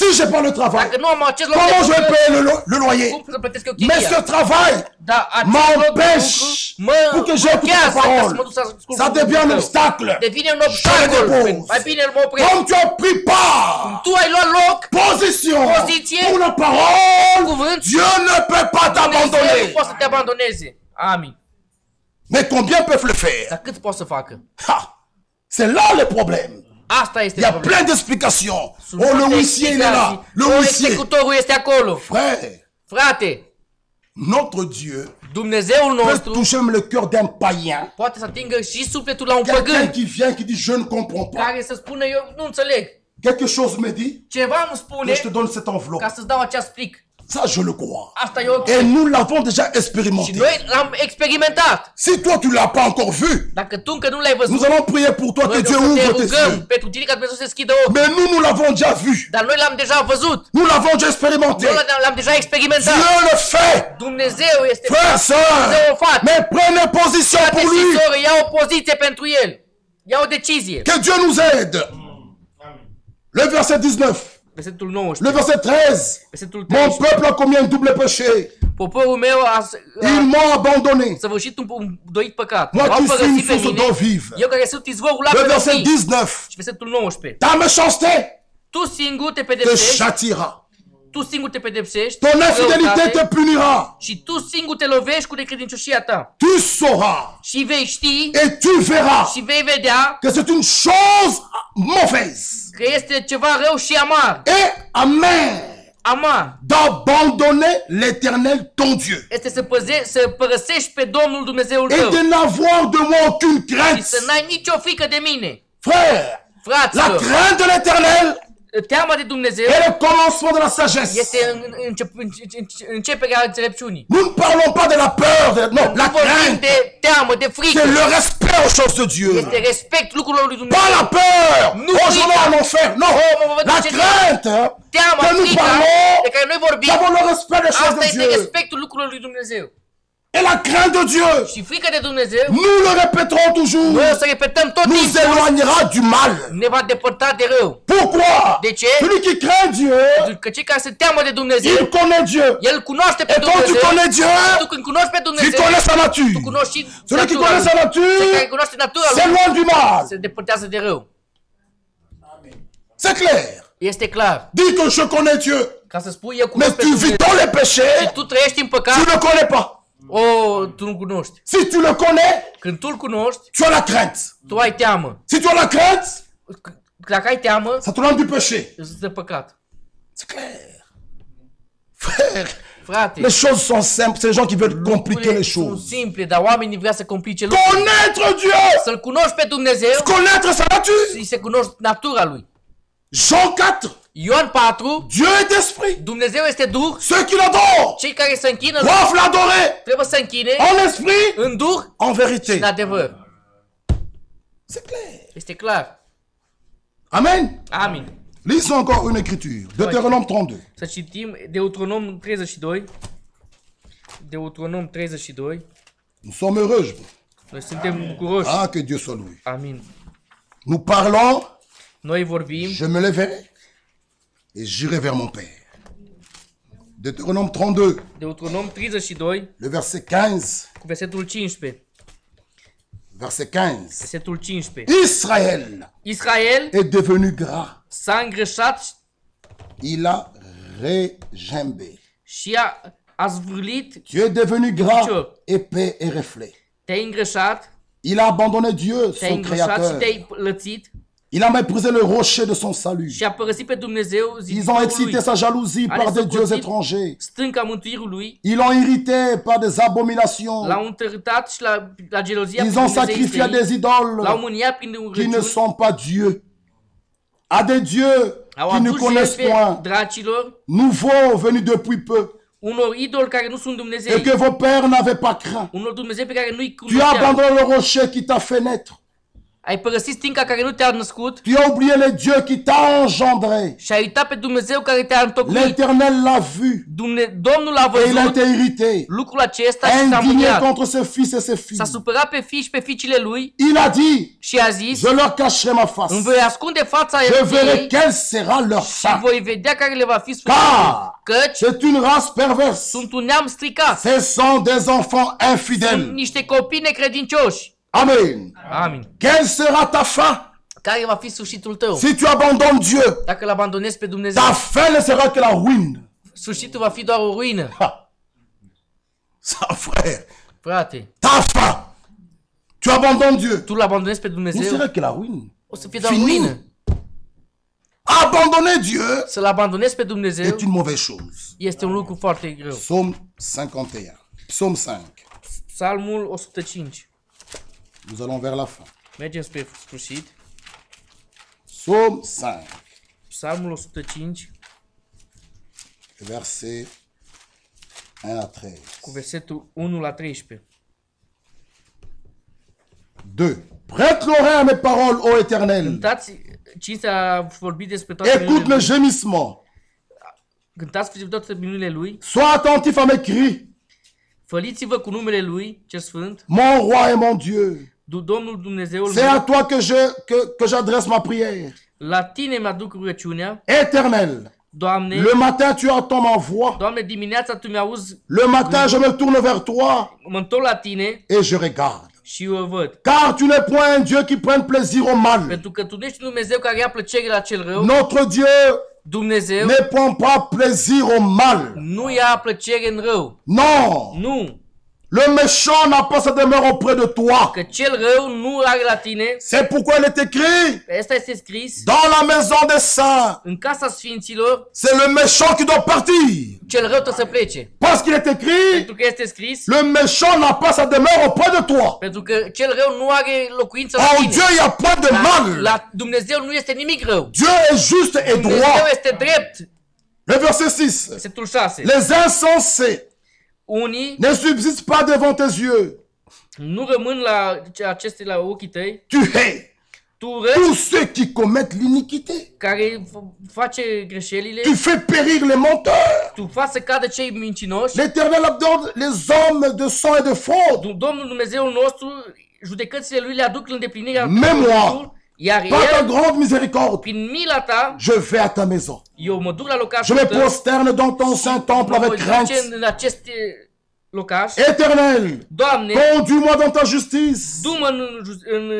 Si j'ai pas le travail, dacă nu am acest loc comment je vais de payer le loyer? cum să plătesc eu Mais ce chiria? travail Dar acest loc de lucru m'empêche mă pour que j'écoute ta blochează ca să mă parole. duc să ascult Ça cuvântul devient un tău. obstacle. Devine un Je le obstacol. dépose. Mai bine îl mă opresc. Comme tu as pris part, Tu ai luat loc, position Posiție. pour la parole, cuvânt, Dieu ne peut pas Dumnezeu nu t'abandonner. poate să te abandoneze. Amin. Mais combien peuvent le faire? Dar cât poți să facă? Ha! C'est là le problème. Asta este Il y a problema. plein d'explications. Sunt Oh, le multe huissier, il est là. explicații. Le O, huissier. executorul este acolo. Frère, Frate, notre Dieu Dumnezeul peut nostru toucher même le cœur d'un païen. poate să atingă și sufletul la un Quelqu'un păgân qui vient, qui dit, je ne comprends pas. care să spună eu nu înțeleg. Quelque chose me dit Ceva îmi que spune je te donne cette enveloppe. ca să-ți dau acest plic. Ça, je le crois. Asta e ok. Et nous l'avons déjà Și expérimenté. noi l-am experimentat. Si toi, tu ne l'as pas encore vu, Dacă tu încă nu l-ai văzut, nous allons prier pour toi noi que o Dieu să te ouvre tes rugăm yeux. pentru tine ca Dumnezeu să deschidă ochii. Mais nous l'avons déjà vu. Dar noi l-am deja văzut. Nous l'avons déjà expérimenté. Noi l-am deja experimentat. Dieu le fait. Dumnezeu este Frère, Dumnezeu o sœur, face. mais prenez position Frate pour și lui. soră, ia o poziție pentru el. Ia o decizie. Que Dieu nous aide. Le verset 19. Versetul Le 19. verset 13. Versetul Mon 13. peuple a commis un double péché. Poporul meu Ils m'ont abandonné. săvârșit un doit păcat. Moi M-au qui suis une părăsit pe source mine. d'eau vive. Eu care sunt izvorul Le apelor verset vii. 19. Și versetul 19. Ta méchanceté Tu singur te te pedepsești. châtiera. Tu singur te pedepsești. Ton infidélité răutate, te punira. și tu singur te lovești cu necredincioșia ta. Tu sauras Și vei ști et tu verras și vei vedea que c'est une chose mauvaise că este ceva rău și amar. et amère Amar d'abandonner l'Éternel ton Dieu este să părăsești pe Domnul Dumnezeul et tău de n'avoir de moi aucune și crainte. să n-ai nicio frică de mine. Frère, la Fraților, crainte de l'Éternel, teama de Dumnezeu est le commencement de la sagesse. este începerea înțelepciunii. Nous ne parlons pas de la peur, non, la Nu vorbim crainte. de teamă, de frică. C'est le respect aux choses de Dieu. Este respect lucrurilor lui Dumnezeu. Pas la peur. Nous Oh, je vais en enfer. Non, la crainte Teama, que nous frica parlons, de care noi nous vorbim, avons le respect des choses asta de este Dieu. respectul lucrurilor lui Dumnezeu. Et la crainte de Dieu, Și frica de Dumnezeu, nous le répéterons toujours, noi o să repetăm tot nous timpul, éloignera du mal. ne va depărta de rău. Pourquoi? De ce? Celui qui craint Dieu, Că cei care se teamă de Dumnezeu, il connaît Dieu. el cunoaște pe Et quand tu Dumnezeu. connais Dieu, Tu când cunoști pe tu Dumnezeu, connais sa nature. tu cunoști și Celui qui natura connaît lui. sa Cei nature care cunoaște natura lui s'éloigne du mal. se depărtează de rău. C'est clair. Este clar. Dis que je connais Dieu, Ca să spui, eu mais cunosc pe tu vis Dumnezeu. dans les Și péchés, tu trăiești în tu păcat, ne connais pas. tu nu cunoști. Si tu le connais, Când tu-l cunoști, tu as la crainte. tu ai teamă. Si tu as la crainte, Dacă ai teamă, ça te rend du péché. îți dă păcat. C'est clair. Frère, Frate, les choses sont simples. C'est les gens qui veulent compliquer les sunt choses. simple, dar oamenii vrea să complice lucruri. Connaître Dieu, Să-L cunoști pe Dumnezeu connaître sa nature. și să cunoști natura Lui. Jean 4, Ioan 4, Dieu est esprit. Dumnezeu este Duh, Ceux qui l'adorent cei care se închină doivent l'adorer trebuie să închine en esprit, în Duh en și vérité. în adevăr. C'est clair. Este clar. Amen. Amin. Lisons encore une écriture. Deutéronome 32. Să citim Deuteronom 32. Deuteronom 32. Nous sommes heureux. Noi suntem bucuroși. Ah, que Dieu soit loué. Amin. Nous parlons, Noi vorbim, je me lèverai et j'irai vers mon Père. Deutéronome 32, Deuteronom 32, le verset 15. cu versetul 15. Verset 15. Versetul 15. Israël Israel est devenu gras. s-a îngreșat Il a régimbé. și a zvârlit. Tu es devenu gras, épais et reflet. Te-ai îngreșat, Il a abandonné Dieu, te-ai son îngreșat și créateur. te-ai lățit Il a méprisé le rocher de son salut. și a părăsit pe Dumnezeu Ils ont ziditorul lui, excité sa jalousie par des dieux socotit étrangers. stânca mântuirului, Ils l'ont irrité par des abominations. l-au întărâtat și la gelozia Ils ont sacrifié à des l-au idoles mâniat prin qui ne rugăciuni, sont pas Dieu. À des dieux au qui ne adus connaissent jertfe point. dracilor, Nouveaux venus depuis peu. unor idoli care nu sunt Dumnezei, Et que vos pères n'avaient pas craint. unor Dumnezei pe care nu-i Tu as cunoșteau. abandonné le rocher qui t'a fait naître. Ai părăsit stânca care nu te-a născut Tu as oublié le Dieu qui t'a engendré. și ai uitat pe Dumnezeu care te-a întocmit. L'Éternel l'a vu. Domnul a Et il a văzut été irrité. lucrul acesta și s-a Indigné mâniat. contre ses fils et ses filles. S-a supărat pe fii și pe fiicile lui Il a dit, și a zis: je leur cacherai ma face. îmi voi ascunde fața Je verrai ei quel sera leur și fin. voi vedea care le va fi Car sfârșitul. Căci c'est une race perverse. sunt un neam stricat. Ce sont des enfants Sunt infidèles. niște copii necredincioși. Amen. Amin. Quelle sera ta fin Care va fi sfârșitul tău? si tu abandonnes Dieu? Dacă îl abandonezi pe Dumnezeu, Ta fin ne sera que la ruine. sfârșitul va fi doar o ruină. Ha. Ça, frère. Frate, Ta fin. Tu abandonnes Dieu. tu îl abandonezi pe Ne Dumnezeu, sera que la ruine. o să fie doar Fini. ruină. Abandonner Dieu Să-L abandonezi pe Dumnezeu est une mauvaise chose. este un lucru foarte greu. Psaume 51. Psaume 5. Psalmul 105. Nous allons vers la fin. Mergem spre sfârșit. Psaume 5. Psalmul 105 Verset 1 à 13. cu versetul 1 la 13. 2. Prête l'oreille à mes paroles, ô Éternel. Cântați cinstea a vorbit despre toate Écoute minunile mes lui. gémissements. Cântați despre toate minunile lui. Sois attentif à mes cris. Făliți-vă cu numele lui, cel sfânt, Mon roi et mon Dieu. Domnul Dumnezeul C'est à meu. toi que j'adresse ma prière. La tine mi-aduc rugăciunea, Éternel, Doamne. le matin tu entends ma voix. Doamne, dimineața tu mi-auzi, Le matin je me tourne vers toi mă întorc la tine et je regarde. și eu văd. Car tu n'es point un Dieu qui prenne plaisir au mal. Pentru că tu nu ești un Dumnezeu care ia plăcere la cel rău. Notre Dieu Dumnezeu ne prend pas plaisir au mal. nu ia plăcere în rău. Non. Nu. Le méchant n'a pas sa demeure auprès de toi. Că cel rău nu are la tine. C'est pourquoi il est écrit Asta este scris. dans la maison des saints. În casa sfinților, C'est le méchant qui doit partir. cel rău trebuie să plece. Parce qu'il est écrit, Pentru că este scris. le méchant n'a pas sa demeure auprès de toi. Pentru că cel rău nu are locuință la En tine. Dieu, il n'y a point de mal. La Dumnezeu nu este nimic rău. Dieu est juste et Dumnezeu droit. este drept. Le verset 6. Versetul 6. Les insensés Unii ne subsistent pas devant tes yeux. nu rămân la aceste la ochii tăi. Tu hais Tu răi tous ceux qui commettent l'iniquité. care face greșelile. Tu fais périr les menteurs. Tu faci să cadă cei mincinoși. L'Éternel aborde les hommes de sang et de fraude. Domnul Dumnezeul nostru, judecățile lui le aduc în îndeplinirea Mets-moi iar par ta el, grande miséricorde. prin mila ta, Je vais à ta maison. eu mă duc la Je locașul me tău, prosterne dans ton saint temple mă avec voi crainte. duce în acest locaș. Éternel, Doamne, conduis-moi dans ta justice. du-mă în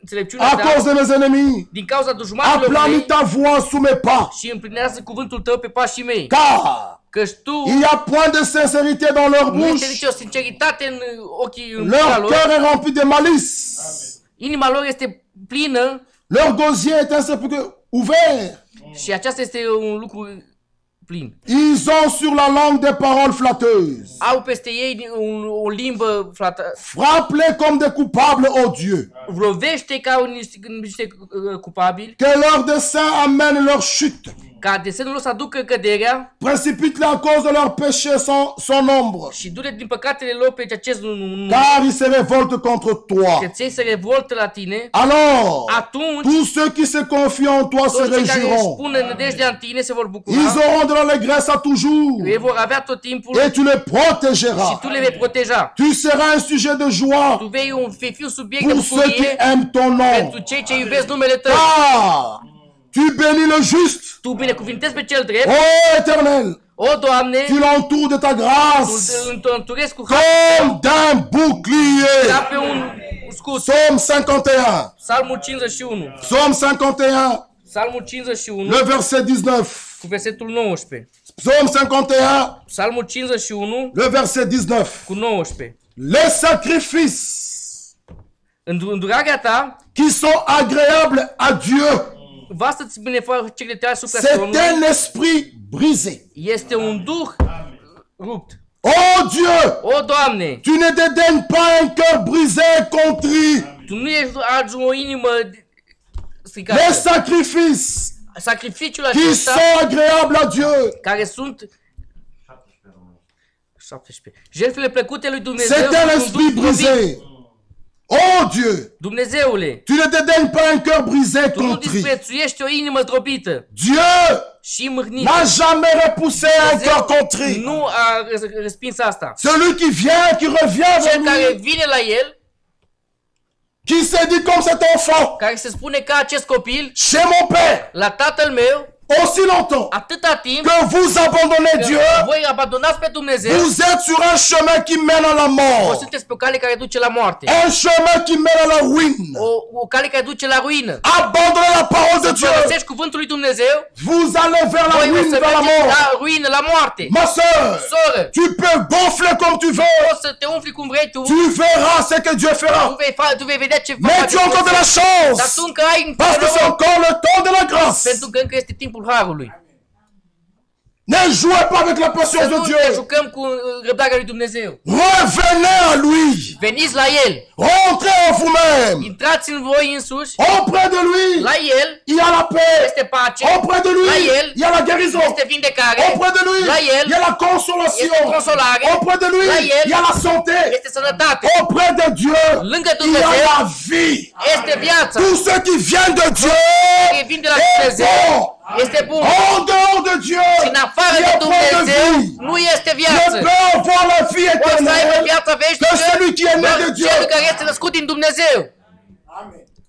înțelepciunea À ta, cause de mes ennemis, din cauza dușmanilor aplani mei ta voix sous mes pas. și împlinează cuvântul tău pe pașii mei. Car Căci tu il n'y a point de sincérité dans leur nu este bouche. nicio sinceritate în ochii în gura Leur lor. cœur est rempli de malice. Inima lor este plină Leur gosier est un sépulcre ouvert. și aceasta este un lucru plin. Ils ont sur la langue des paroles flatteuses. Au peste ei o limbă Frappe-les comme des coupables, ô Dieu. Lovește ca niște cupabili, Que leur dessein amène leur chute. ca desenul lor să aducă căderea Précipite-les à cause de leur péché sans nombre. și du-le din păcatele lor pe acest Car ils se révoltent contre toi. că ți se revoltă la tine. Alors, Atunci tous ceux qui se confient en toi se toți cei care își réjouiront. pun nădejdea în tine se vor bucura. Ils auront de l'allégresse à toujours. Ei vor avea tot timpul Et tu les și protégeras. tu le vei proteja. Tu seras un sujet de joie Tu vei fi un subiect de pour ceux qui bucurie aiment ton nom. pentru cei ce iubesc numele tău. Car tu bénis le juste. Tu binecuvintezi pe cel drept. Ô Éternel, O, Doamne, tu l'entoures de ta tu grâce îl înturezi cu har comme d'un bouclier. ca pe un scut. Psaume 51. Psalmul 51. Psaume 51, Psalmul 51 le verset 19. cu versetul 19. Psaume 51, Psalmul 51 le verset 19. cu 19. Les sacrifices Îndurarea ta qui sont agréables à Dieu, va să-ți binefacerile tale asupra c'est Domnului. un esprit brisé. Este un duh rupt. Oh Dieu, O, Doamne, tu ne dédaignes pas un cœur brisé, contrit. Tu nu ești argi o inimă stricată. Les sacrifices Sacrificiul qui acesta sont agréables à Dieu, care sunt 17. Jertfele plăcute lui Dumnezeu c'est un sunt un esprit duh zdrobit. brisé. Oh Dieu, Dumnezeule, tu ne dédaignes pas un cœur brisé, tu nu contrit. disprețuiești o inimă zdrobită Dieu și mâhnită. n'a jamais repoussé un cœur contrit. Nu a respins asta. Celui qui vient, qui revient vers Cel care lui, vine la el, qui se dit comme cet enfant, care se spune ca acest copil, chez mon père, la tatăl meu, aussi longtemps atâta timp que vous abandonnez că Dieu, voi abandonați pe Dumnezeu, vous êtes sur un chemin qui mène à la voi mort, sunteți pe o cale care duce la moarte. un chemin qui mène à la ruine. O cale care duce la ruină. Abandonnez la parole de Dieu, Părăsești cuvântul lui Dumnezeu, vous allez vers la voi o ruine, să vers la mergeți mort. la ruină, la moarte. Ma soeur, Soră, tu peux gonfler comme tu veux, poți să te umfli cum vrei tu, tu verras ce que Dieu fera. tu vei vedea ce va Mais face tu as encore de la Dumnezeu. Dar tu chance, încă ai parce que c'est encore le temps de la grâce. pentru că încă este timpul harului. Ne jouez pas avec la Să patience de nu ne Dieu. jucăm cu răbdarea lui Dumnezeu. Revenez à lui. Veniți la El, Rentrez en vous-même. intrați în voi însuși, Auprès de lui, la El il y a la paix. este pace, Auprès de lui, la El il y a la guérison. este vindecare, Auprès de lui, la El il y a la consolation. este consolare, Auprès de lui, la El il y a la santé. este sănătate, Auprès de Dieu, lângă il y a Dumnezeu la vie. este viața. Tous ceux qui viennent de Dieu Care vin de la est Dumnezeu bon. este bun. En dehors de Dieu, Și în afară il y de a point de Dumnezeu vie. nu este Ne viață. peut avoir la vie Poți să aibă éternelle viața que veșnică celui qui est né doar de Dieu. cel care este născut din Dumnezeu.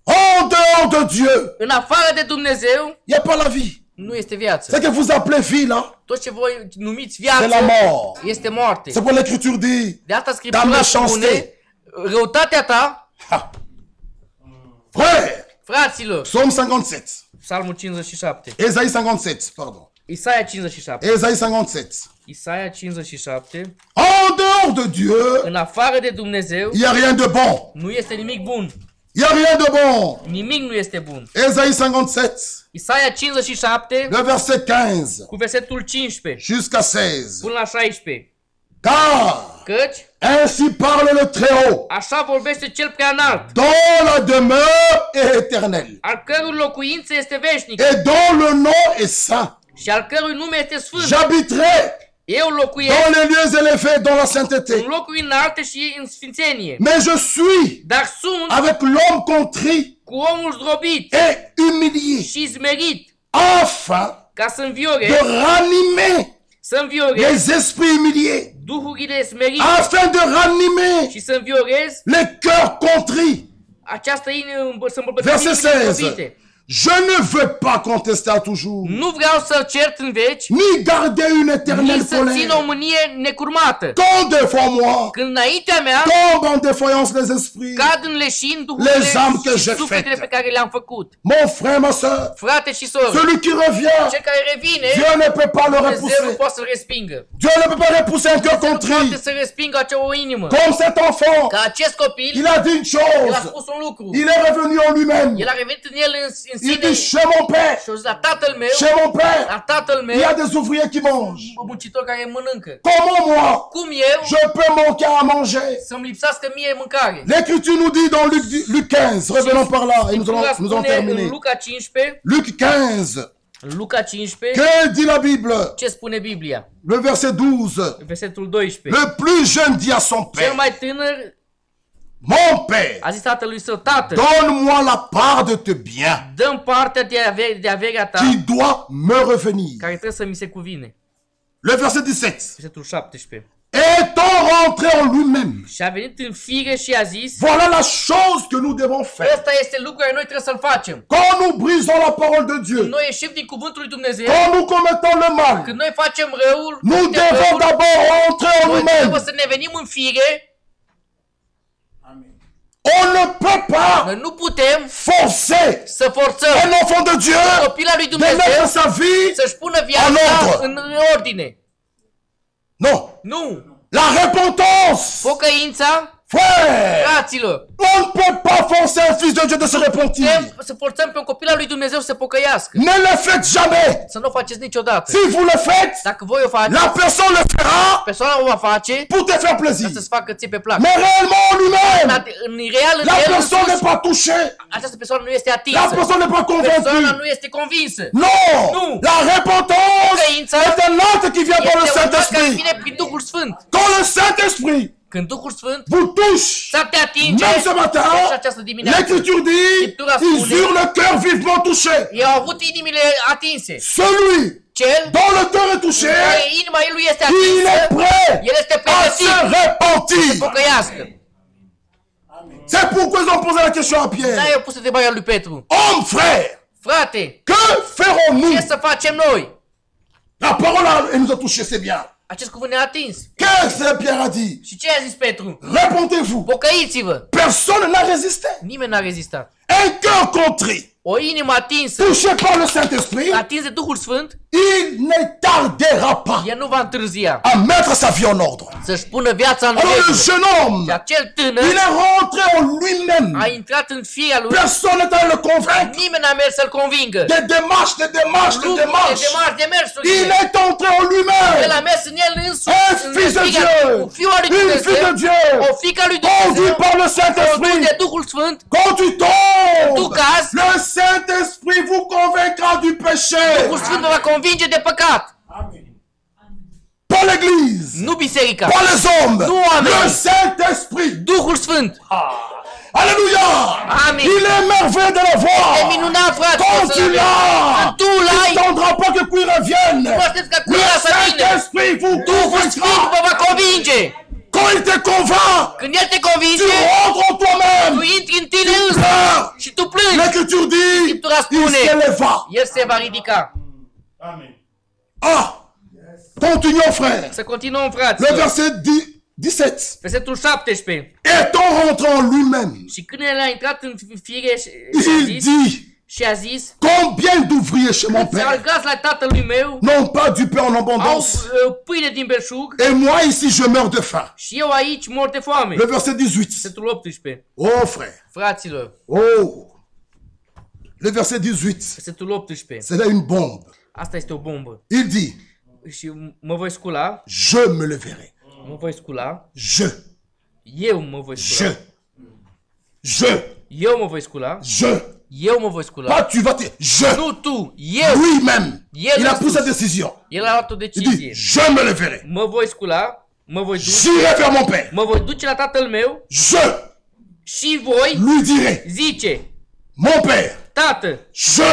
En dehors de Dieu, În afară de Dumnezeu il n'y a pas la vie. nu este viață. Ce que vous appelez vie là, Tot ce voi numiți c'est la viață mort. este moarte. C'est pourquoi l'Écriture dit, De asta Ta Scriptura méchanceté. spune, răutatea ta, ha. Frère, fraților, Psaume 57, Psalmul 57, Ésaïe 57, pardon. Isaia 57. Ésaïe 57. Isaia 57. En dehors de Dieu, În afară de Dumnezeu, il n'y a rien de bon. nu este nimic bun. Il n'y a rien de bon. Nimic nu este bun. Ésaïe 57, Isaia 57, le verset 15 cu versetul 15 jusqu'à 16. până la 16. Car Căci, ainsi parle le Très-Haut, așa vorbește cel prea înalt, dont la demeure est éternelle, al cărui locuință este veșnică et dont le nom est saint. și al cărui nume este sfânt. J'habiterai Eu locuiesc dans les lieux élevés, dans la în sainteté. locuri înalte și în sfințenie. Mais je suis Dar sunt avec l'homme contrit cu omul zdrobit et humilié, și zmerit, afin ca să de înviorez, ranimer să înviorez les esprits humiliés, duhurile smerite afin de ranimer și să înviorez les cœurs contrits. această inimă, să Verset îmbărbătesc 16. Je ne veux pas contester à toujours, Nu vreau să cert în veci, ni garder une éternelle nici să țin o colère. mânie necurmată. Quand devant moi Când înaintea mea tombent en défaillance les esprits, cad în leșin duhurile Les âmes que și j'ai sufletele faites. pe care le-am făcut. mon frère, ma soeur, Frate și soră, celui qui revient, cel care revine, Dieu ne peut pas le Dumnezeu nu repousser. poate să-l respingă. Dieu ne peut pas repousser un cœur Nu poate contrit. să respingă acea inimă. Comme cet enfant, Ca acest copil, il a dit une el a chose. spus un lucru. Il est revenu en lui-même. El a revenit în el în Il sine dit, chez mon père, și a zis la tatăl meu, chez mon père, la tatăl il y a meu, des ouvriers qui mangent. muncitor care mănâncă. Comment moi, Cum eu je peux manquer à manger? să-mi lipsească mie mâncare? L'Écriture nous dit dans Luc 15, revenons par là et nous allons Spune terminer. în Luca 15, Luc 15, în Luca 15, que dit la Bible? ce spune Biblia? Le verset 12. Versetul 12. Le plus jeune dit à son Cel père, mai tânăr mon père, a zis tatălui său, tată, donne-moi la part de tes biens dă-mi partea de averea ta qui doit me revenir. care trebuie să mi se cuvine. Le verset 17. Versetul 17. Étant rentré en lui-même, Și a venit în fire și a zis, voilà la chose que nous devons faire. ăsta este lucrul care noi trebuie să-l facem. Quand nous brisons la parole de Dieu, Noi ieșim din cuvântul lui Dumnezeu, quand nous commettons le mal, când noi facem răul, nous comitem devons răul, d'abord rentrer en noi nous-mêmes. trebuie să ne venim în fire. On ne peut pas Noi nu putem forcer să forțăm un enfant de Dieu copila lui de mettre Dumnezeu sa vie. să-și pună En viața ordre. în ordine. Non. Nu! La repentance, Pocăința, frère, fraților, on ne peut pas forcer un fils de Dieu de se repentir. putem să forțăm pe un copil al lui Dumnezeu să se pocăiască. Ne le faites jamais. Să nu o faceți niciodată. Si vous le faites, Dacă voi o faceți, la personne le fera persoana o va face pour te faire ca plaisir. să-ți facă ție pe plac. Mais réellement en lui-même, În real, în la el personne n'est însuși, pas touchée. această persoană nu este La atinsă. personne n'est pas Persoana convaincue. nu este convinsă. Non. Non. La repentance Pocăința est un acte qui vient par le este un act care Saint-Esprit. vine prin Duhul Sfânt. Quand le Saint-Esprit Când Duhul Sfânt vous touche, să te atinge, même ce matin, și această dimineață, l'Écriture dit, Scriptura ils spune, eurent le cœur vivement touché. ei au avut inimile atinse. Celui Cel dont le cœur est touché, care inima lui este il atinsă, est prêt el este à se pregătit să repentir. pocăiască. C'est pourquoi ils ont posé la question à Da, Pierre. eu pus întrebarea lui Petru. Homme, frère, Frate, que ferons-nous? ce să facem noi? La parole elle nous a touché, c'est bien. Acest cuvânt ne-a atins. Qu'est-ce que Pierre a dit? Și ce a zis Petru? Repentez-vous. Pocăiți-vă! Personne n'a résisté. Nimeni n-a rezistat. Un cœur contrit, O inimă atinsă, touché par le Saint-Esprit, atins de Duhul Sfânt, il ne tardera pas el nu va întârzia à mettre sa vie en ordre. să-și pună viața în Alors le regulă. jeune Și homme, acel tânăr il est rentré en lui-même. a intrat în firea lui, Personne n'est allé le convaincre. nimeni n-a mers să-l convingă. Des démarches, des démarches, des Lucruri, démarches. de mersuri. Il est entré en El lui-même. a mers în el Un însuși, în fils de firea, Dieu. un fiu al lui Une fille de Dumnezeu, Dieu. o fiică a lui Conduit Dumnezeu, par le condus Saint-Esprit. de Duhul Sfânt. Quand tu tombes, Tu cases. le Saint-Esprit vous convaincra du péché. Duhul Sfânt vă va convinge de păcat. Pas l'Église, Nu biserica. pas les hommes. Nu oamenii. Le Saint-Esprit. Duhul Sfânt. Alléluia. Amin. Il est merveilleux de le E voir. minunat, frate. Quand să-l tu aveți. l'as, Când tu il l-ai, ne tendra pas que puis revienne. nu aștepți ca Le cuiera să vină. Saint-Esprit vous Duhul Sfânt convaincra. vă va convinge. Quand il te convainc, Când El te tu convinge, rentres en tu toi-même. intri în tine însuți Pleure. și tu plângi. L'Écriture dit, Scriptura il spune, s'élèvera. El se va ridica. Ah, continuons frère. Să continuăm, Le frați. verset 17. Versetul 17. Étant rentré en lui-même, Și când el a intrat în fire și a il zis, dit, și a zis, combien d'ouvriers chez mon câți père algați la tatălui meu n'ont pas du pain en au abondance pâine din belșug et moi ici je meurs de faim. și eu aici mor de foame. Le verset 18. Versetul 18. Oh frère, Fraților, oh, le verset 18, versetul 18. c'est là une bombe. Asta este o bombă. Il dit, Și mă voi scula, je me leverai. mă voi scula, Je, eu mă voi scula. je, Eu mă voi scula, eu mă voi scula. pas tu vas te, je, Nu tu, eu. lui-même, El il a a pris spus. sa décision. El a luat o Il decizie. dit, je me leverai. Mă voi scula, mă voi duce, J'irai vers mon père. mă voi duce la tatăl meu Je și voi lui dirai, zice, mon père, tată, je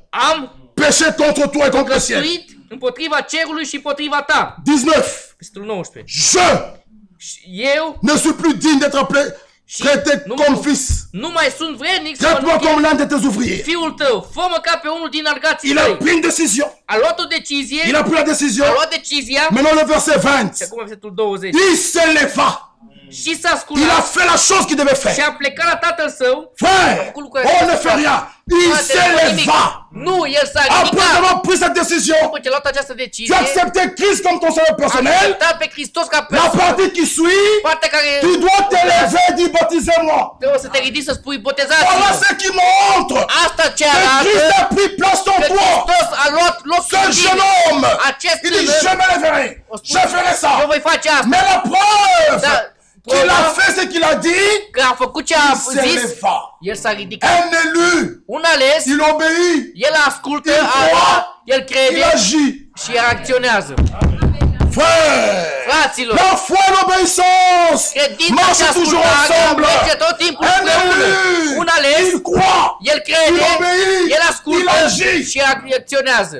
am péché contre toi et contre le ciel. găsuit împotriva cerului și împotriva ta. 19. Versetul 19. Je Și eu ne suis plus digne d'être appelé, traité nu, comme fils. nu mai sunt vrednic să mă Traite-moi numesc comme l'un de tes ouvriers. fiul tău. Fă-mă ca pe unul din algații Il a tăi. pris une décision. A luat o decizie, Il a pris la décision. a luat decizia Maintenant le verset 20. și acum versetul 20. Il se leva. Și s-a Il a sculat fait la chose qu'il devait și faire. a plecat la tatăl său. Frère, on ne fait rien. Il Frate, se nu fă nimic. leva. Nu, el s-a Après ridicat. avoir pris cette décision, După ce a luat această tu decizie, as accepté Christ comme ton sauveur a personnel. acceptat pe Hristos ca La persoană. partie qui suit, Partea care tu dois te lever et dire baptisez-moi. trebuie să te ridici să spui Voilà botezați-mă. ce qui montre Asta ce que arată Christ a pris place en că toi. Hristos a luat locul Ce în jeune tine. homme, Acest il dit je tânăr me leverai, o spune, je ferai eu ça. voi face asta. Mais la preuve Da, qu'il a prova fait ce qu'il a dit, că a făcut ce a il se zis, leva. el s-a ridicat. Un élu, Un ales, il obéit, el ascultă, Il croit, el il crede agit. și acționează. Frère, Fraților, la foi et l'obéissance credința și marchent toujours ascultarea ensemble. merge tot timpul Un împreună. élu, Un ales, il croit, el crede, il obéit, el il ascultă agit. și acționează.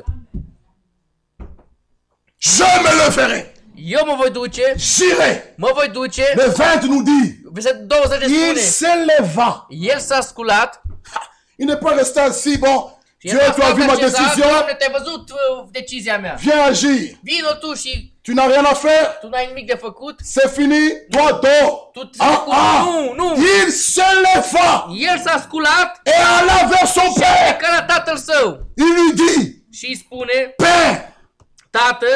Je me leverai, Eu mă voi duce, j'irai. mă voi duce, Le 20 nous dit, versetul 20 ne il spune, se leva. el s-a sculat, Il n'est pas resté assis, bon, și Dieu, tu as vu ma décision, Doamne, te-ai văzut decizia mea. viens agir. Vino tu și Tu n'as rien à faire, tu n-ai nimic de făcut. c'est fini, toi dors. Tu nu. Il se leva El s-a sculat et alla vers son și a père. plecat la tatăl său Il lui dit, și îi spune, Père, tată,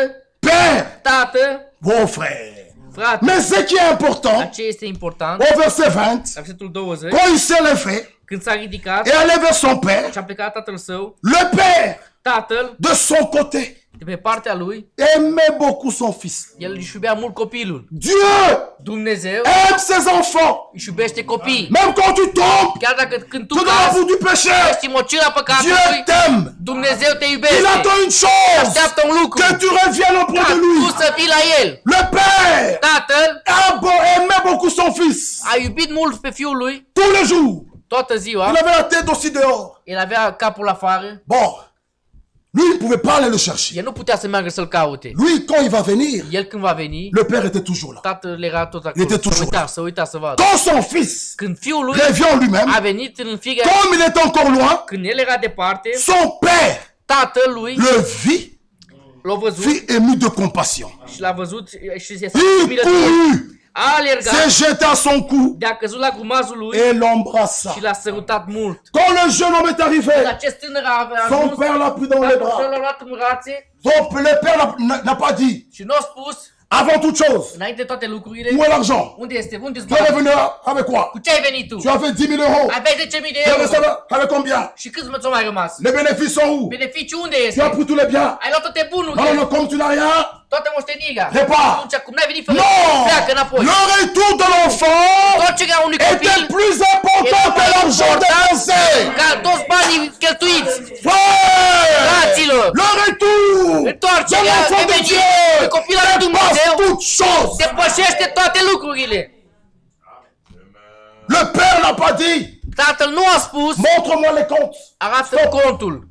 Père, tată, bon frère. frate. Mais ce qui est important, Dar ce este important? au verset 20, La versetul 20, quand il s'est levé când s-a ridicat et allé vers son père, și a plecat la tatăl său, le père, tatăl, de son côté, de pe partea lui, aimait beaucoup son fils. el își iubea mult copilul. Dieu Dumnezeu aime ses enfants. își iubește copiii. Même quand tu tombes, Chiar dacă când tu tu dans la cazi, boue du péché, ești mocila Dieu păcatului, t'aime. Dumnezeu te Il iubește. attend une chose, Așteaptă un lucru. que tu reviennes auprès Ca de lui. tu să fii la el. Le père Tatăl aimait beaucoup son fils. a iubit mult pe fiul lui Tous les jours. toată ziua. Il avait la tête aussi dehors. El avea capul afară. Bon, lui, il ne pouvait pas aller le chercher. El nu putea să meargă să-l caute. Lui, quand il va venir, El când va veni, le père était toujours là. tatăl era tot El acolo. était toujours Să uita să vadă. Quand son fils Când fiul lui revient en lui-même, a venit în firea, comme il était encore loin, când el era departe, son père tatăl lui le vit, l-a văzut fut ému de compassion. și l-a văzut și se Il milă. courut, A alergat, s'est jeté à son cou de-a căzut la grumazul lui et l'embrassa. și l-a sărutat mult. Quand le jeune homme est Când arrivé, acest tânăr a son ajuns, père l'a pris dans les tatăl său bras. l-a luat în brațe Le père n'a pas dit, și nu a spus, avant toute chose, înainte de toate lucrurile, où est l'argent? unde este? Unde-ți Tu es bani? revenu avec quoi? Cu ce ai venit tu? Tu avais 10 000 euros. Aveai 10.000 de Tu euro. avais combien? Și câți ți-au mai rămas? Les bénéfices sont où? Beneficiul unde Tu este? as pris tous les biens. Ai luat toate Non, bunurile, non, comme tu n'as rien, toată moștenirea. repars. Atunci, cum n-ai venit fără, Non! pleacă înapoi. Le retour de l'enfant Tot ce era unui était copil, plus important que l'argent dépensé. ca toți banii cheltuiți. Frère! Fraților, Le retour de întoarcerea l'enfant de de Dieu copil al lui dépasse Dumnezeu toutes choses. depășește toate lucrurile. Le père n'a pas dit, Tatăl nu a spus, montre-moi les comptes. arată-mi contul.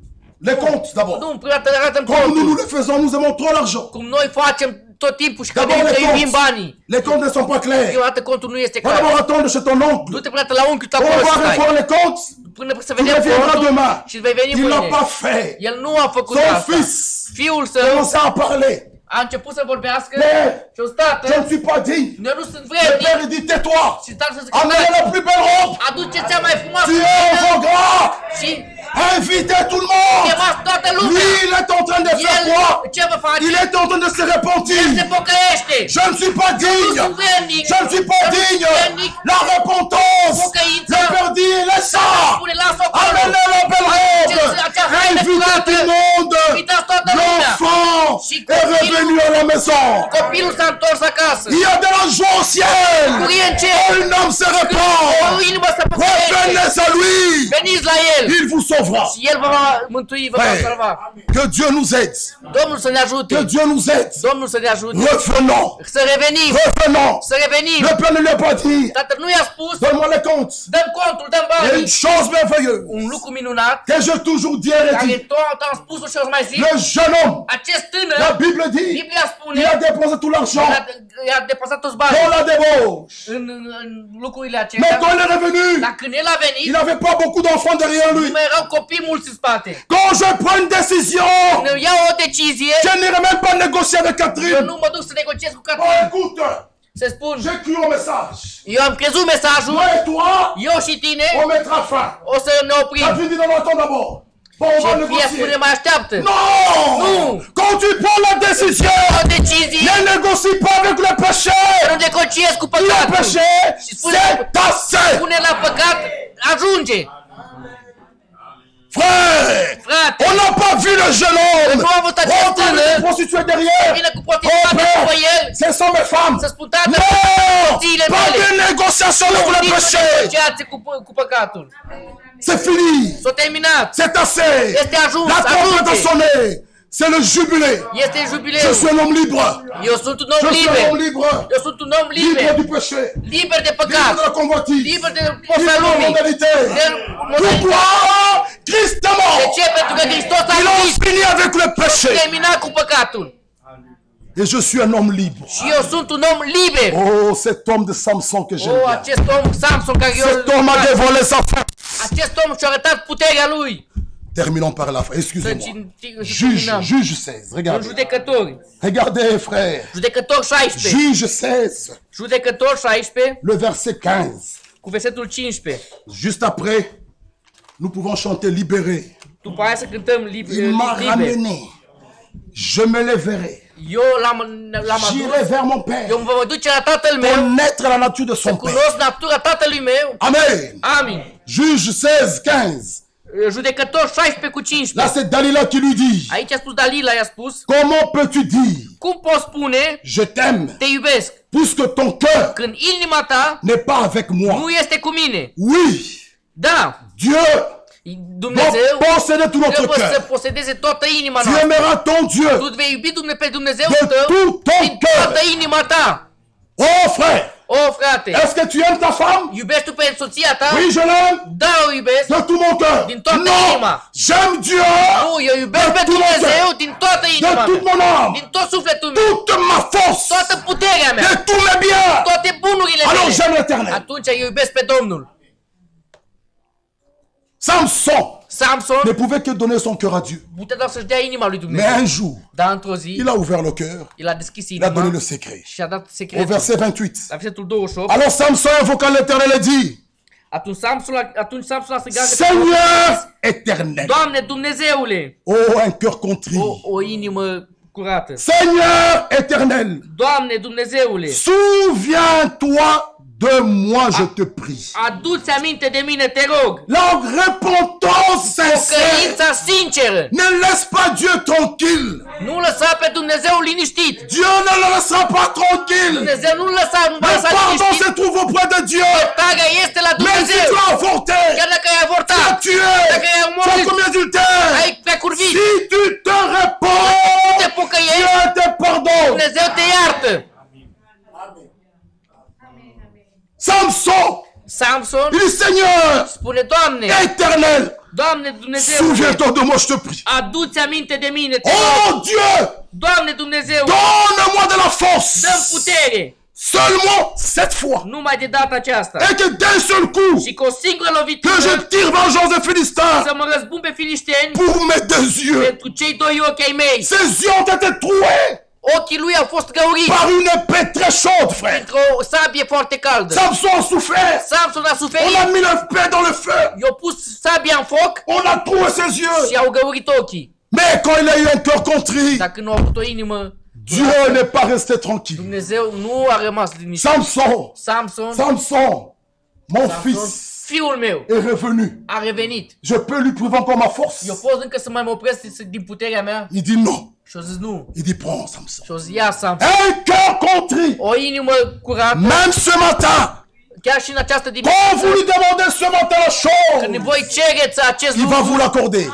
Les comptes d'abord. Nu, prima dată arată-mi Comme nous contul. le faisons, nous aimons trop l'argent. Cum noi facem tot timpul și că D'abord les iubim comptes. banii. Les comptes ne sont pas clairs. Prima dată contul nu este Va clar. d'abord attendre chez ton oncle. Du-te până la unchiul tău Pour acolo să voir stai. voir les comptes. Până să Tu vedem reviendras contul demain. și vei veni Il l'a mâine. pas fait. El nu a făcut Son asta. fils Fiul său commença à parler. a început să vorbească Père, și o stată, je ne suis pas digne. eu nu sunt Le vrednic Père dit, tais-toi. și stau să zic, Amenez la plus belle robe. aduce cea mai frumoasă Tu es haină au gras. și Invitez tout le monde. chemați toată Lui, lumea. il est en train de faire El quoi? ce vă face? Il est en train de se El se repentir. pocăiește. Je ne suis pas Nu digne. sunt vrednic. Je ne suis pas Eu nu sunt digne. vrednic. La repentance. Pocăința. Le Père dit, laisse ça. Spune, lasă-o acolo. Amenez la belle robe. Acea haină Invitez curată. tout le monde. Invitați toată lumea. L'enfant Și est copilul- revenu à la maison. Copilul s-a întors acasă. Il y a de la joie au ciel. Bucurie în cer. Un homme se O repent. inimă se pocăiește. Revenez à lui. Veniți la el. Il vous sauvera. Și el vă va mântui, vă va Frère, salva. que Dieu nous aide. Domnul să ne ajute. Que Dieu nous aide. Domnul să ne ajute. Revenons. Să revenim. Revenons. Să revenim. Le Père ne lui a pas dit, Tatăl nu i-a spus, donne-moi les comptes. dăm contul, dăm Il y a une banii. chose merveilleuse Un lucru minunat, que j'ai toujours dit et care redit. tot am spus-o și o să mai zic. Le jeune homme, Acest la tânăr, Bible dit, Biblia spune, il a dépensé tout l'argent i-a depăsat toți banii dans la débauche. în lucrurile Mais acestea. quand il est revenu, Dar când el a il venit, n'avait pas beaucoup d'enfants derrière lui. nu mai erau copii mulți în spate. Quand je prends une décision, Când iau o decizie, je n'irai même pas négocier avec eu Catherine. nu mă duc să negociez cu Oh, Catherine. écoute, Să spun, j'ai cru au message. eu am crezut mesajul, Moi et toi, eu și tine on mettra fin. o să ne oprim. Catherine dit, non, attends d'abord. Bon, on va Și fie spune négocier. mai așteaptă. Non! Non! Quand tu prends la décision, O decizie, ne négocie pas avec le péché. nu negociez cu Le păcatul. péché, c'est assez. Pune la păcat, ajunge. Frère, Frate, on n'a pas vu le jeune homme nu am văzut acest rentrer avec tânăr une prostituée derrière. vine cu Oh, prostituate după frère, el ce sont mes femmes. să spun, tată, Non! soțiile Pas mele. de négociation avec le Nici o péché. negociație cu păcatul. C'est fini. S-a terminat. C'est assez. Este ajuns, La trompette a ajunge. sonné. C'est le jubilé. Este Je jubileu. suis un homme libre. Eu sunt un Je om suis un homme liber. libre. Eu sunt un om Libre liber. du péché. Liber de Libre păcat. de la convoitise. Liber de Libre forța de la lumii. mondialité. De modalitate. Pourquoi? Christ est De mort. ce? Pentru că Hristos a Il a murit. fini avec le péché. Terminat cu păcatul. Et je suis un homme libre. Și eu sunt un om liber. Oh, cet homme de Samson que j'aime Oh, bien. acest om, Samson, care eu... Cet homme a dévoilé sa force. Acest om și-a arătat puterea lui. Terminons par la fin. Să Excusez-moi. Juge, Juge 16. În Regardez. judecători. Regardez, frère. Judecător 16. Juge 16. Judecător 16 Le verset 15. cu versetul 15. Juste après, nous pouvons chanter libéré. După aia să cântăm Il m'a liber. ramené. Je me lèverai. Eu l-am J'irai adus. vers mon Père. Eu mă voi duce la tatăl meu. Connaître la nature de Să son Père. cunosc natura tatălui meu. Amen. Amin. Juge 16, 15. Judecător 16 cu Là, 15. c'est Dalila qui lui dit. Aici a spus Dalila, i-a spus. Comment peux-tu dire, Cum poți spune, je t'aime, te iubesc, puisque ton cœur când inima ta n'est pas avec moi? nu este cu mine? Oui, Da, Dieu Dumnezeu doit posséder tout notre trebuie să cœur. posedeze toată inima Tu noastră. aimeras ton Dieu Tu vei iubi pe Dumnezeu de tău tout ton din toată cœur. inima ta. Oh frère, O, frate, est-ce que tu aimes ta femme? iubești tu pe soția ta? Oui, je l'aime Da, o iubesc. de tout mon cœur. Din toată Non, inima. j'aime Dieu Nu, eu iubesc de pe tout mon Dumnezeu cœur, din toată de inima toute mea. mon âme, Din tot sufletul meu. toute ma force, Toată puterea mea. de tous mes biens. Toate bunurile Alors mele. j'aime l'Éternel. Atunci eu iubesc pe Domnul. Samson Samson ne pouvait que donner son cœur à Dieu. putea doar să-și dea inima lui Mais Dumnezeu. un jour, Dar într-o zi, il a ouvert le căr, el a deschis il a donné inima le secret. și a dat Au secretul. verset 28. La versetul 28. Alors Samson invoqua l'Éternel et dit, Atunci Samson a strigat: Seigneur éternel, Doamne Dumnezeule, oh un cœur contrit, o inimă curată. Seigneur éternel, Doamne Dumnezeule, souviens-toi de moi, je te prie. adu-ți aminte de mine, te rog. La repentance sincère, Pocăința sinceră. ne laisse pas Dieu tranquille. Nu lăsa pe Dumnezeu liniștit. Dieu ne le laissera pas tranquille. Dumnezeu nu lăsa, nu va Le lăsa pardon liniștit. se trouve auprès de Dieu. Iertarea este la Même si Dumnezeu. tu as avorté, Chiar dacă ai tu as avortat, tué, Dacă ai tu as omorât, commis adultère, ai precurvit, si tu te te répands, pocăiești, Dieu te pardonne. Dumnezeu te iartă. Samson, Samson il dit Seigneur spune: Doamne, éternel, Doamne Dumnezeu, souviens-toi de moi, je te prie. adu-ți aminte de mine, te rog. Oh Dieu, Doamne Dumnezeu, donne-moi de la force. dă-mi putere. Seulement cette fois. Numai de data aceasta. Et que d'un seul coup, Și cu o singură que je lovitură tire vengeance des Philistins să mă răzbun pe filișteni pour mes deux yeux. pentru cei doi ochi ai mei. Ses yeux ont été troués. Ochii lui au fost găuriți. par une épée très chaude, frère. Într-o sabie foarte caldă. Samson a souffert. Samson a On suferit. a mis l'épée dans le feu. I-a pus sabia în foc On a troué ses yeux. și au găurit ochii. Mais quand il a eu un cœur contrit, Dacă nu a avut o inimă, Dieu n'est pas resté tranquille. Dumnezeu nu a rămas liniștit. Samson, Samson, mon fils, fiul meu, est revenu. a revenit. Je peux lui prouver encore ma force. Eu pot încă să mai mă opresc din puterea mea? Il dit non. Și au zis nu. Il dit prends Samson. Și au zis ia Samson. Un cœur contrit. O inimă curată, Même ce matin, chiar și în această quand vous dimineață, lui demandez ce matin la când chose, voi cereți acest il va lucru, vous l'accorder.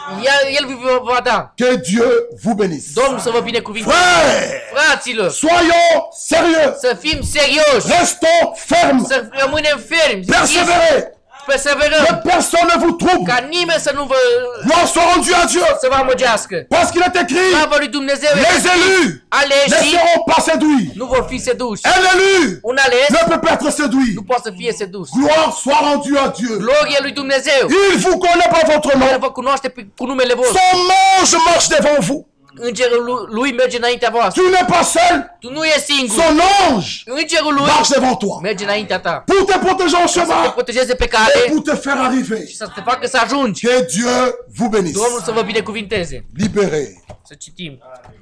El vă va da. Que Dieu vous bénisse. Domnul să vă binecuvinte. Frères, Fraților, soyons sérieux. să fim serioși, Restons fermes. să rămânem fermi, Persévérez. Que perseverăm, personne ne vous trouble. ca nimeni să nu vă Gloire soit rendue à Dieu. să vă amăgească. Parce qu'il est écrit, Slavă lui Dumnezeu, les élus ne aleșii seront pas séduits. nu vor fi seduși. Un élu Un ales ne peut pas être séduit. nu poate să fie sedus. Gloire soit rendue à Dieu. Glorie lui Dumnezeu, Il vous connaît par votre care nom. vă cunoaște cu numele vostru. Son ange marche devant vous. Îngerul lui merge înaintea voastră. Tu n'es pas seul. Tu nu ești singur. Son ange Îngerul lui marche devant toi. merge înaintea ta. Pour te protéger en Să te chemin. protejeze pe Et cale pour te faire arriver. și să te facă să ajungi. Que Dieu vous bénisse. Domnul să vă binecuvinteze. Libérez. Să citim.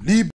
Libérez.